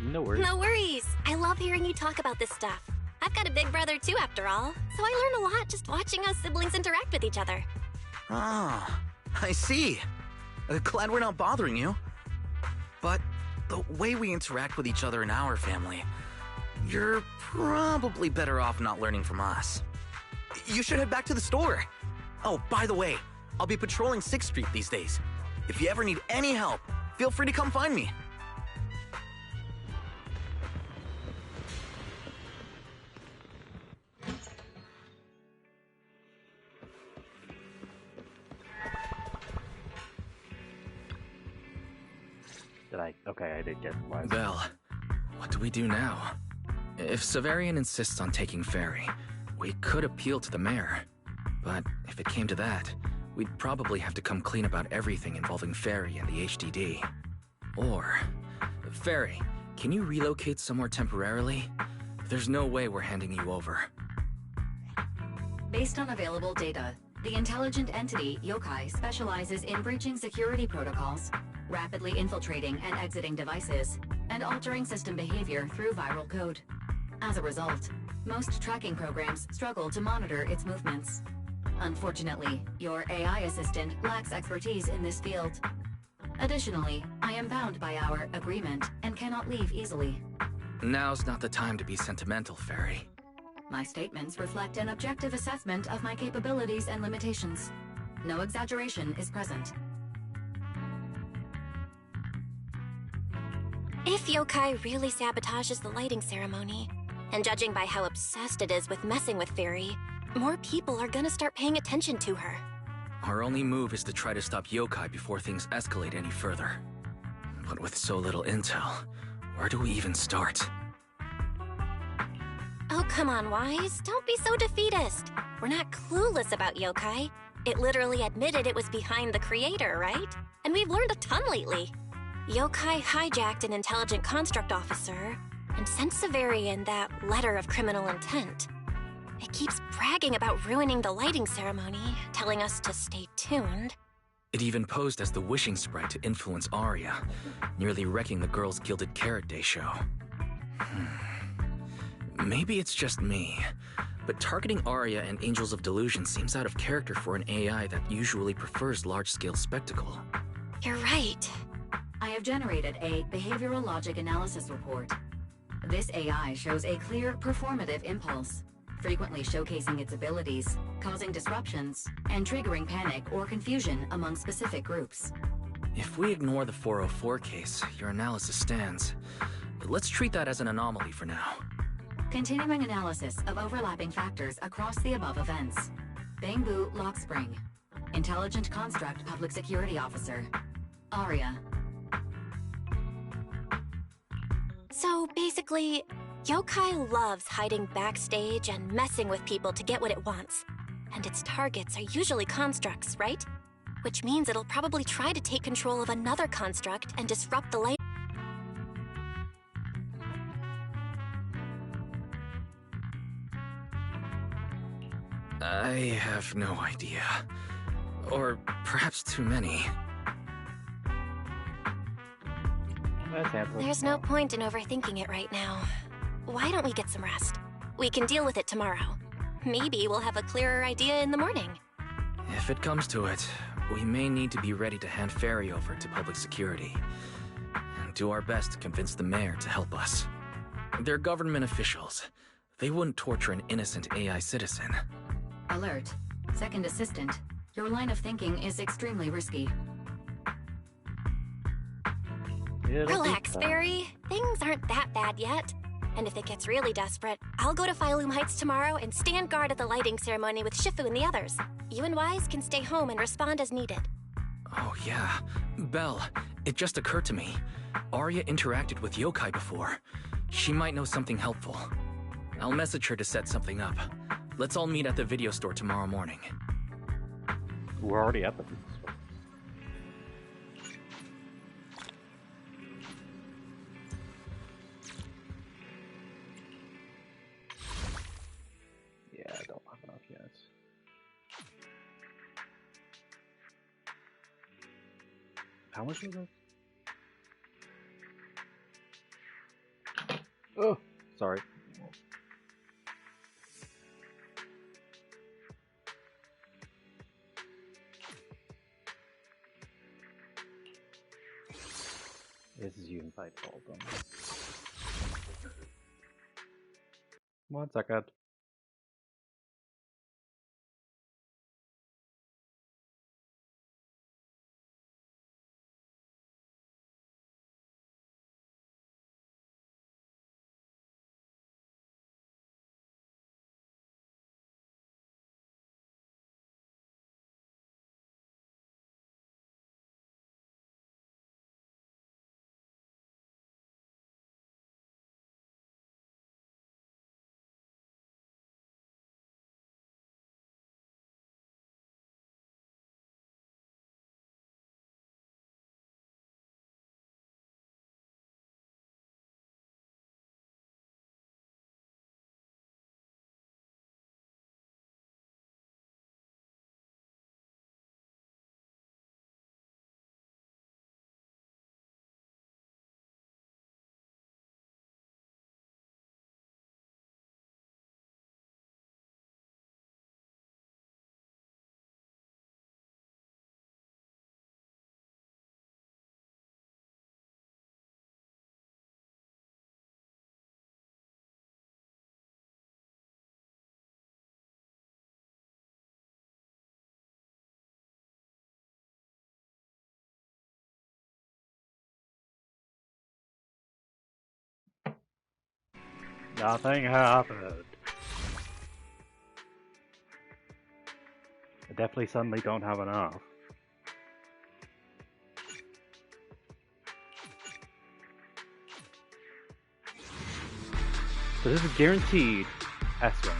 No worries. No worries. I love hearing you talk about this stuff. I've got a big brother too, after all, so I learn a lot just watching us siblings interact with each other. Ah, I see. Glad we're not bothering you. But the way we interact with each other in our family, you're probably better off not learning from us. You should head back to the store. Oh, by the way, I'll be patrolling 6th Street these days. If you ever need any help, feel free to come find me. Okay, I did get wise. Well, what do we do now? If Severian insists on taking Ferry, we could appeal to the mayor. But if it came to that, we'd probably have to come clean about everything involving Ferry and the HDD. Or, Ferry, can you relocate somewhere temporarily? There's no way we're handing you over. Based on available data, the intelligent entity, Yokai, specializes in breaching security protocols, rapidly infiltrating and exiting devices, and altering system behavior through viral code. As a result, most tracking programs struggle to monitor its movements. Unfortunately, your AI assistant lacks expertise in this field. Additionally, I am bound by our agreement and cannot leave easily. Now's not the time to be sentimental, Ferry. My statements reflect an objective assessment of my capabilities and limitations. No exaggeration is present. If Yokai really sabotages the lighting ceremony, and judging by how obsessed it is with messing with Fairy, more people are gonna start paying attention to her. Our only move is to try to stop Yokai before things escalate any further. But with so little intel, where do we even start? Oh, come on, Wise. Don't be so defeatist. We're not clueless about Yokai. It literally admitted it was behind the creator, right? And we've learned a ton lately. Yokai hijacked an intelligent construct officer and sent Severian that letter of criminal intent. It keeps bragging about ruining the lighting ceremony, telling us to stay tuned. It even posed as the wishing sprite to influence Arya, nearly wrecking the girls' Gilded Carrot Day show. Maybe it's just me, but targeting Arya and Angels of Delusion seems out of character for an AI that usually prefers large-scale spectacle. You're right. I have generated a behavioral logic analysis report. This AI shows a clear performative impulse, frequently showcasing its abilities, causing disruptions, and triggering panic or confusion among specific groups. If we ignore the 404 case, your analysis stands. Let's treat that as an anomaly for now. Continuing analysis of overlapping factors across the above events. Bangbu Lock Spring. Intelligent Construct Public Security Officer. Aria. So basically, Yokai loves hiding backstage and messing with people to get what it wants. And its targets are usually constructs, right? Which means it'll probably try to take control of another construct and disrupt the light. I have no idea. Or perhaps too many. There's no point in overthinking it right now. Why don't we get some rest? We can deal with it tomorrow. Maybe we'll have a clearer idea in the morning. If it comes to it, we may need to be ready to hand Ferry over to public security. And do our best to convince the mayor to help us. They're government officials. They wouldn't torture an innocent AI citizen. Alert. Second Assistant. Your line of thinking is extremely risky. Relax, Barry. Things aren't that bad yet. And if it gets really desperate, I'll go to Phylum Heights tomorrow and stand guard at the lighting ceremony with Shifu and the others. You and Wise can stay home and respond as needed. Oh yeah. Belle, it just occurred to me. Arya interacted with Yokai before. She might know something helpful. I'll message her to set something up. Let's all meet at the video store tomorrow morning. We're already at the video store. Yeah, I don't have enough yet. How much was it? Oh, sorry. This is unified problem. 1 second. Nothing happened. I definitely suddenly don't have enough. So this is guaranteed S rank.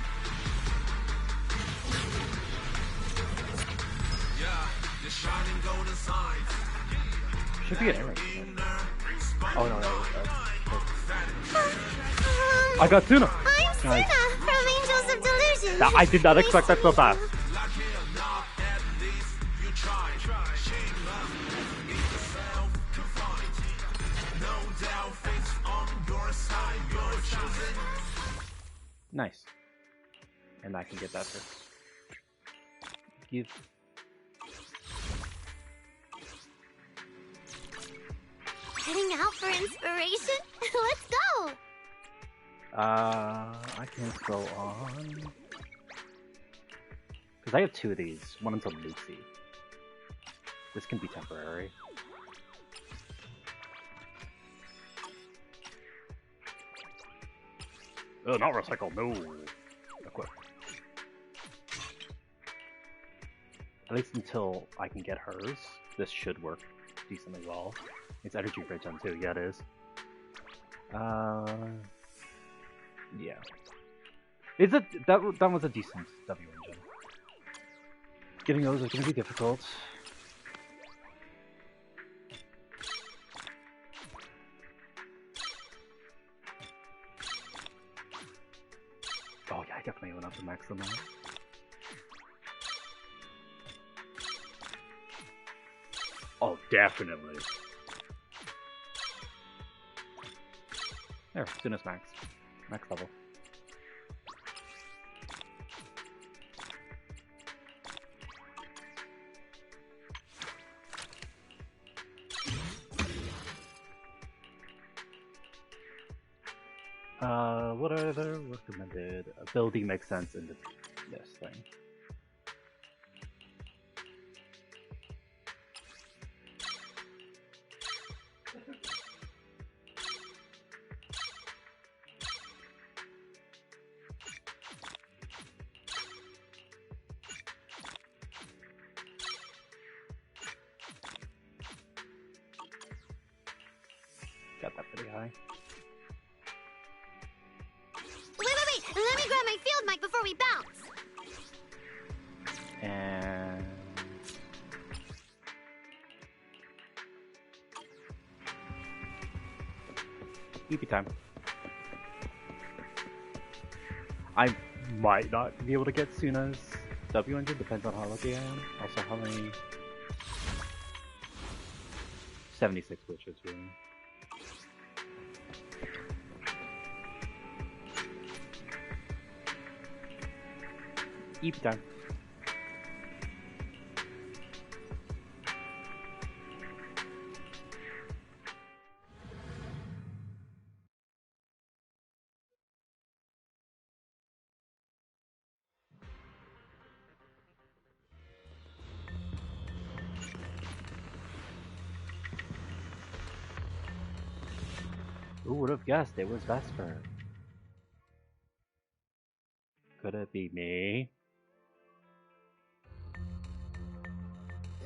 Should be an A rank. Oh no, I got Tuna! I'm Tuna from Angels of Delusion! I did not expect that so fast. Nice. And I can get that first. Give. Heading out for inspiration? Let's go! I can't go on. Because I have 2 of these. One until Lucy. This can be temporary. Oh, not recycle, no. Equip. At least until I can get hers, this should work decently well. It's energy regen too, yeah it is. Yeah. That was a decent W engine. Getting those is gonna be difficult. Oh yeah, I definitely went up to max on that. Oh, definitely. There, as soon as max. Max level. What are the recommended? Ability makes sense in this thing. Got that pretty high. Wait! Let me grab my field mic before we bounce! And... EP time. I might not be able to get Suna's W engine, depends on how lucky I am. Also, how many... 76 glitches, really. EP time. Who would have guessed it was Vesper? Could it be me?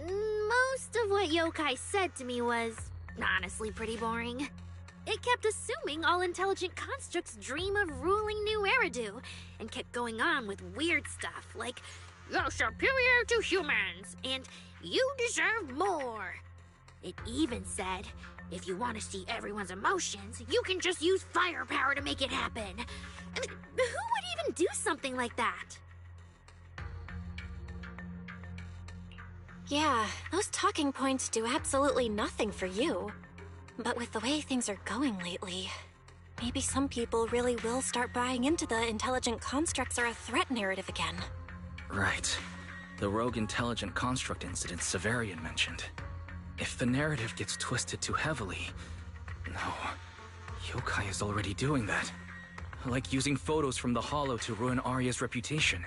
Most of what Yokai said to me was honestly pretty boring. It kept assuming all intelligent constructs dream of ruling New Eridu, and kept going on with weird stuff like, "You're superior to humans," and "You deserve more." It even said, if you want to see everyone's emotions, you can just use firepower to make it happen. I mean, who would even do something like that? Yeah, those talking points do absolutely nothing for you. But with the way things are going lately, maybe some people really will start buying into the intelligent constructs are a threat narrative again. Right. The rogue intelligent construct incident Severian mentioned. If the narrative gets twisted too heavily... No. Yokai is already doing that. Like using photos from the Hollow to ruin Arya's reputation.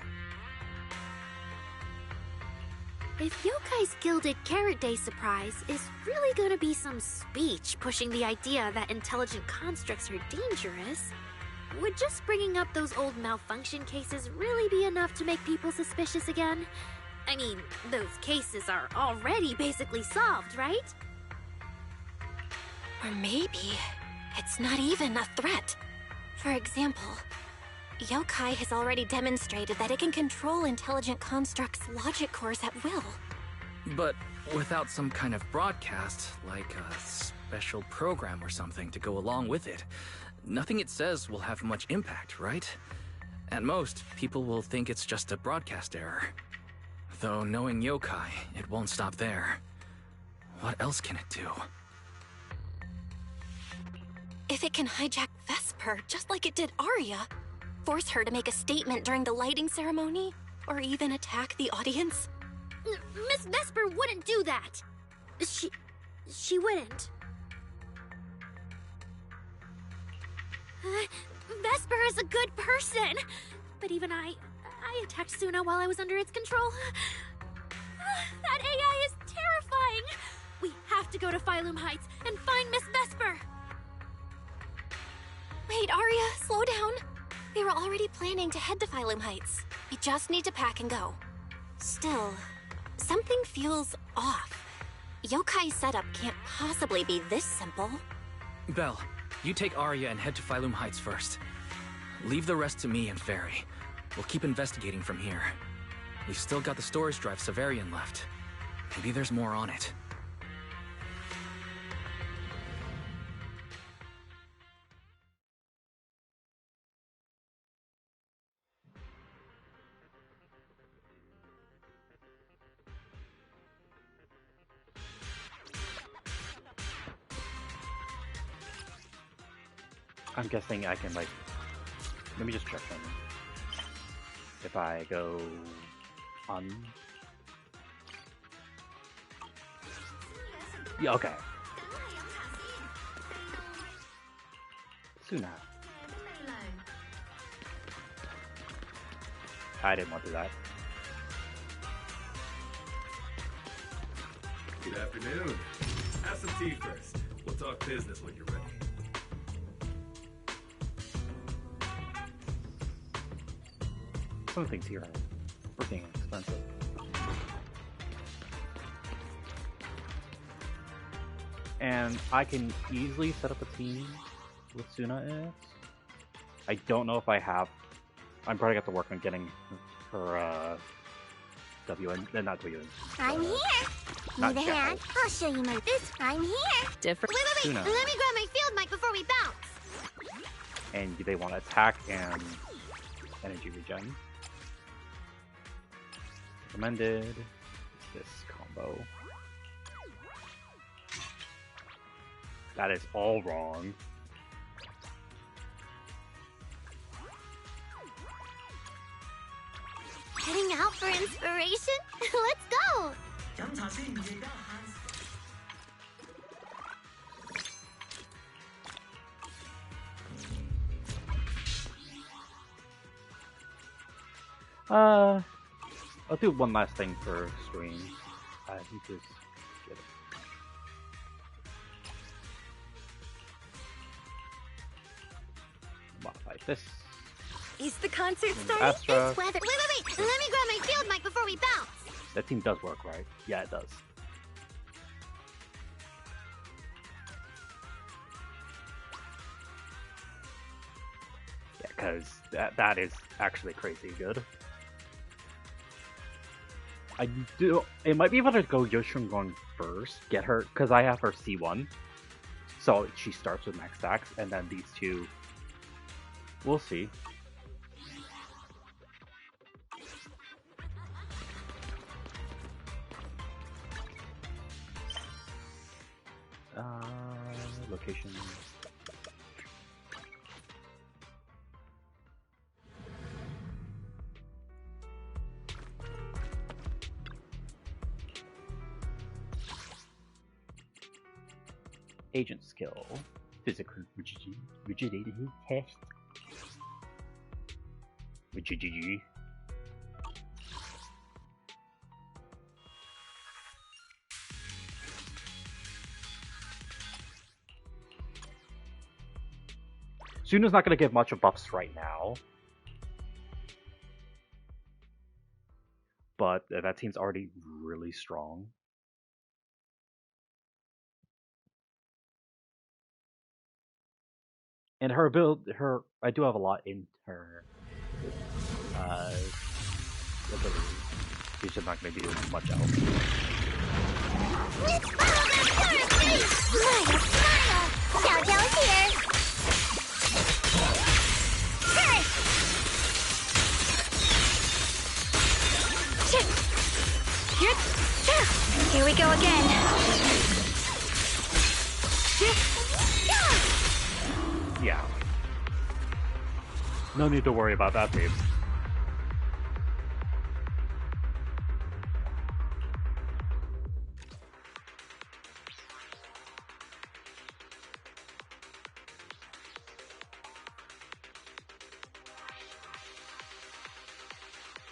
If Yokai's Gilded Carrot Day surprise is really gonna be some speech pushing the idea that intelligent constructs are dangerous, would just bringing up those old malfunction cases really be enough to make people suspicious again? I mean, those cases are already basically solved, right? Or maybe it's not even a threat. For example, Yokai has already demonstrated that it can control intelligent constructs' logic cores at will. But without some kind of broadcast, like a special program or something to go along with it, nothing it says will have much impact, right? At most, people will think it's just a broadcast error. Though knowing Yokai, it won't stop there. What else can it do? If it can hijack Vesper, just like it did Arya, force her to make a statement during the lighting ceremony, or even attack the audience? Miss Vesper wouldn't do that! She wouldn't. Vesper is a good person! But even I attacked Suna while I was under its control. That AI is terrifying! We have to go to Phylum Heights and find Miss Vesper! Wait, Arya, slow down. We were already planning to head to Phylum Heights. We just need to pack and go. Still, Something feels off. Yokai setup can't possibly be this simple. Belle, you take Arya and head to Phylum Heights first. Leave the rest to me and Fairy. We'll keep investigating from here. We've still got the storage drive Severian left. Maybe there's more on it. I'm guessing I can, like... Let me just check them. If I go... on... Yeah, okay. Suna. I didn't want to do that. Good afternoon. Have some tea first. We'll talk business when you're ready. Some things here are freaking expensive. And I can easily set up a team with Suna. I don't know if I have. I'm probably got to work on getting her WN, not WN. I'm here. Not Need a hand? I'll show you my this. I'm here. Different. Wait. Suna. Let me grab my field mic before we bounce. And they want attack and energy regen. Recommended this combo. That is all wrong. Heading out for inspiration? Let's go! I'll do one last thing for stream. I think just get it. Modify this. Is the concert starting? Astra. It's weather. Wait. Let me grab my field mic before we bounce. That team does work, right? Yeah, it does. Yeah, because that is actually crazy good. I do. It might be able to go Yoshungon first, get her, because I have her C1. So she starts with max stacks, and then these two. We'll see. Location. Agent skill. Physical rigidity test. Rigidity. Suna's not going to give much of buffs right now. But that team's already really strong. And her build, I do have a lot in her ability. She's just not going to be doing much else. Let's follow that current! Smile! Xiaojiao's here! Here we go again. Yeah. No need to worry about that, babe.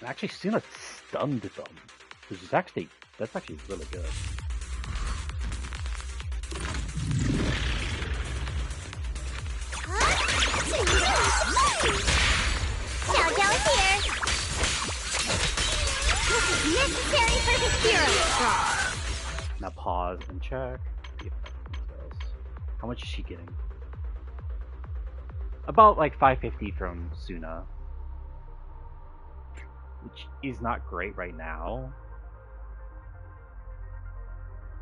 Actually, Suna stunned them, which is that's actually really good. Xiaojiao's here. Necessary for the hero. Now pause and check. How much is she getting? About like 550 from Suna, which is not great right now.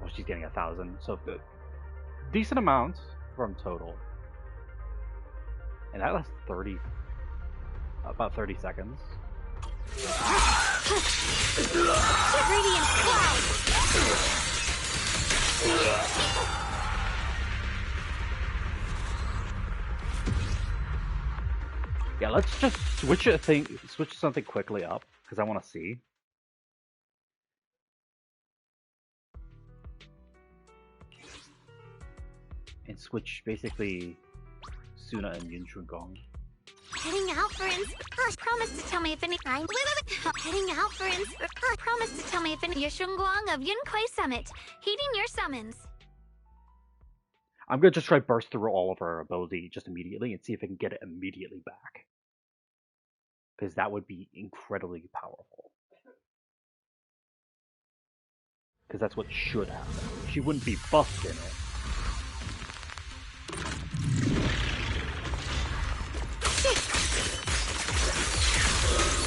Well, she's getting 1,000, so good. Decent amount from total. And that lasts about 30 seconds. Radiant cloud. Yeah, let's just switch something quickly up because I want to see. And switch basically Suna and Yun Gong. Heading out for promise to tell me if any heading out for promise to tell me if any Yeshunguang of Yunquai Summit, heeding your summons. I'm gonna just try burst through all of her ability just immediately and see if I can get it immediately back. Because that would be incredibly powerful. Because that's what should happen. She wouldn't be buffed in it.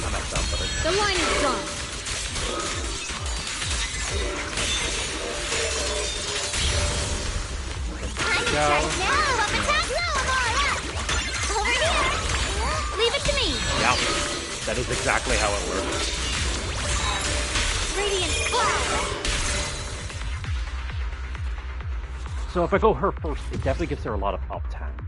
I messed up, but the line is gone. Now, attack over here. Leave it to me. Yeah, that is exactly how it works. Radiant cloud. So if I go her first, it definitely gives her a lot of uptime.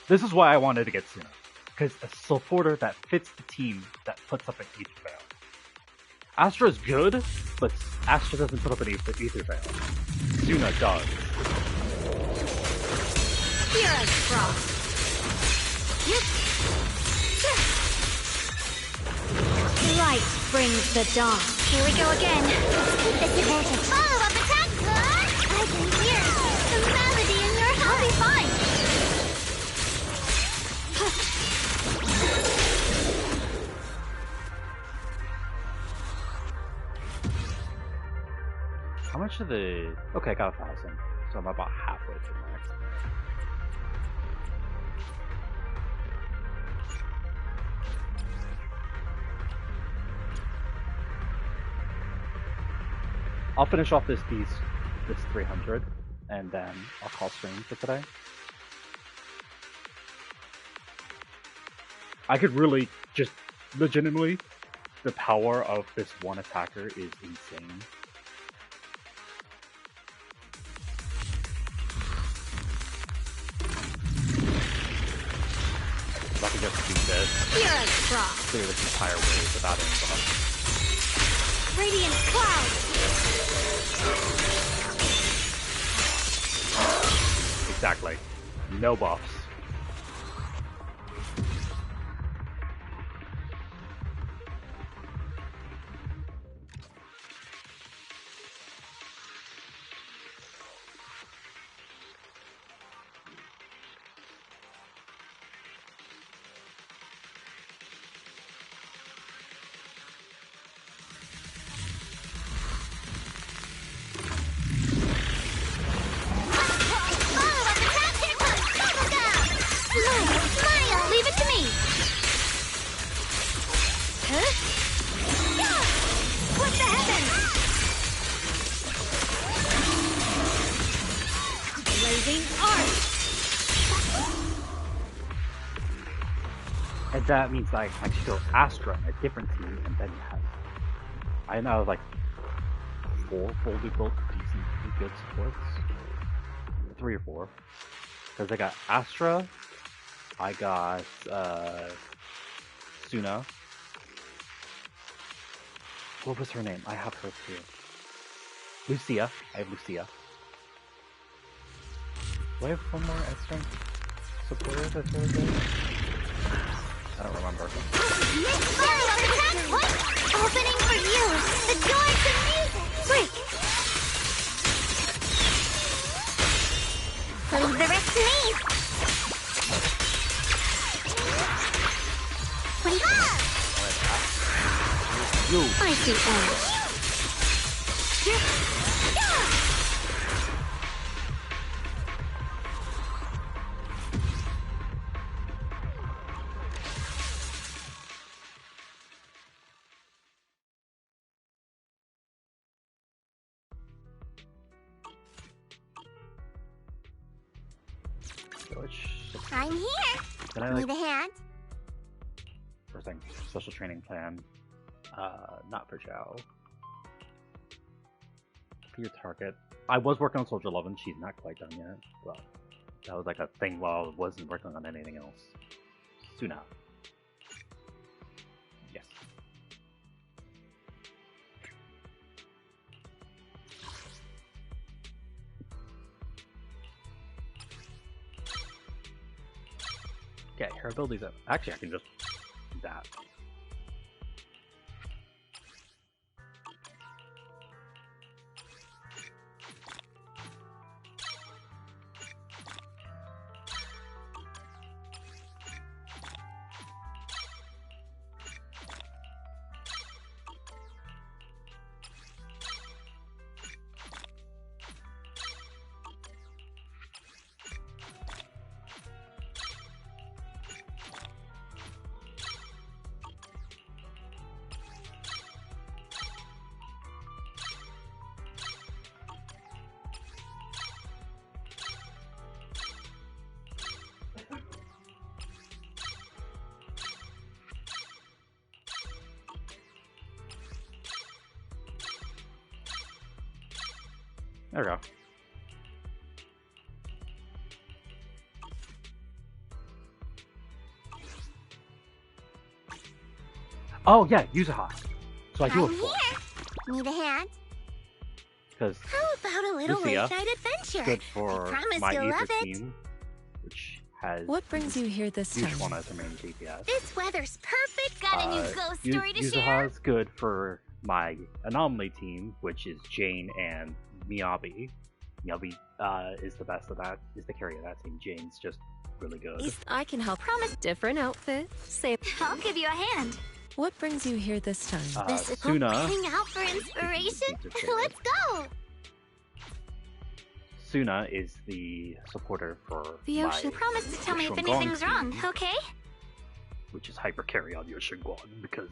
This is why I wanted to get Suna. Because a supporter that fits the team that puts up an Ether Veil. Astra's good, but Astra doesn't put up an Ether Veil. Suna does. Hero's Frost. Light brings the dawn. Here we go again. Let's keep this advantage. Follow up attack! I can hear the melody in your house. I'll be fine. How much of the... Okay, I got 1,000. So I'm about halfway through max. I'll finish off this 300, and then I'll call stream for today. I could really just legitimately, the power of this one attacker is insane. If I could just do this, clear this entire wave without any buffs. Radiant cloud. Exactly. No buffs. And that means that I can actually throw Astra on a different team, and then you have... I now have like 4 fully built decent good supports. 3 or 4. Because I got Astra, I got Suna. What was her name? I have her too. Lucia. I have Lucia. Do I have one more extra supporter that's really good? I don't remember. Opening for you! The door to music! Break! Icy edge. I'm here. Can I, Need a hand? First thing, special training plan. Not for Zhao. For your target. I was working on Soldier Love and she's not quite done yet. Well, that was like a thing while I wasn't working on anything else. Suna. Yes. Okay, her abilities up. Actually, I can just do that. There we go. Oh yeah, use a hot. So I do I'm it for here. Need a hand? because How about a little Lucia, late night adventure? good for I promise my you'll Ether love it. team, which has What brings you here this each time? one as her main DPS. This weather's perfect. Got a new ghost story to share? Yuzuha is good for my Anomaly team, which is Jane and Miyabi. Miyabi is the best of that, is the carry of that team. Jane's just really good. I can help. Promise different outfit. Same. I'll give you a hand. What brings you here this time? This is Suna. hang out for inspiration. Let's go. Suna is the supporter for The ocean. my Promise to tell me if Shungon anything's team, wrong, okay? which is hyper carry on your Shungon, because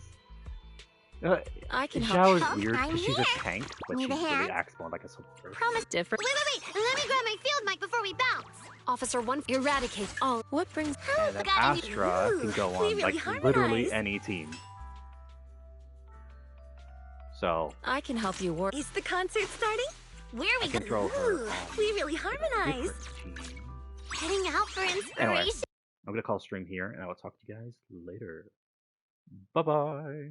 I can Xiao help. is weird I'm because she's a here. tank, but Need she a really hand? acts more like a supporter. Promise different. Wait. Let me grab my field mic before we bounce. Officer 1, eradicate all. What brings? And then got a new- Astra can go we on really like literally harmonize. any team. So I can help you work. Is the concert starting? Where are I we can throw her Ooh, on we really a harmonize. different team. Heading out for inspiration. Anyway, I'm gonna call stream here, and I will talk to you guys later. Bye bye.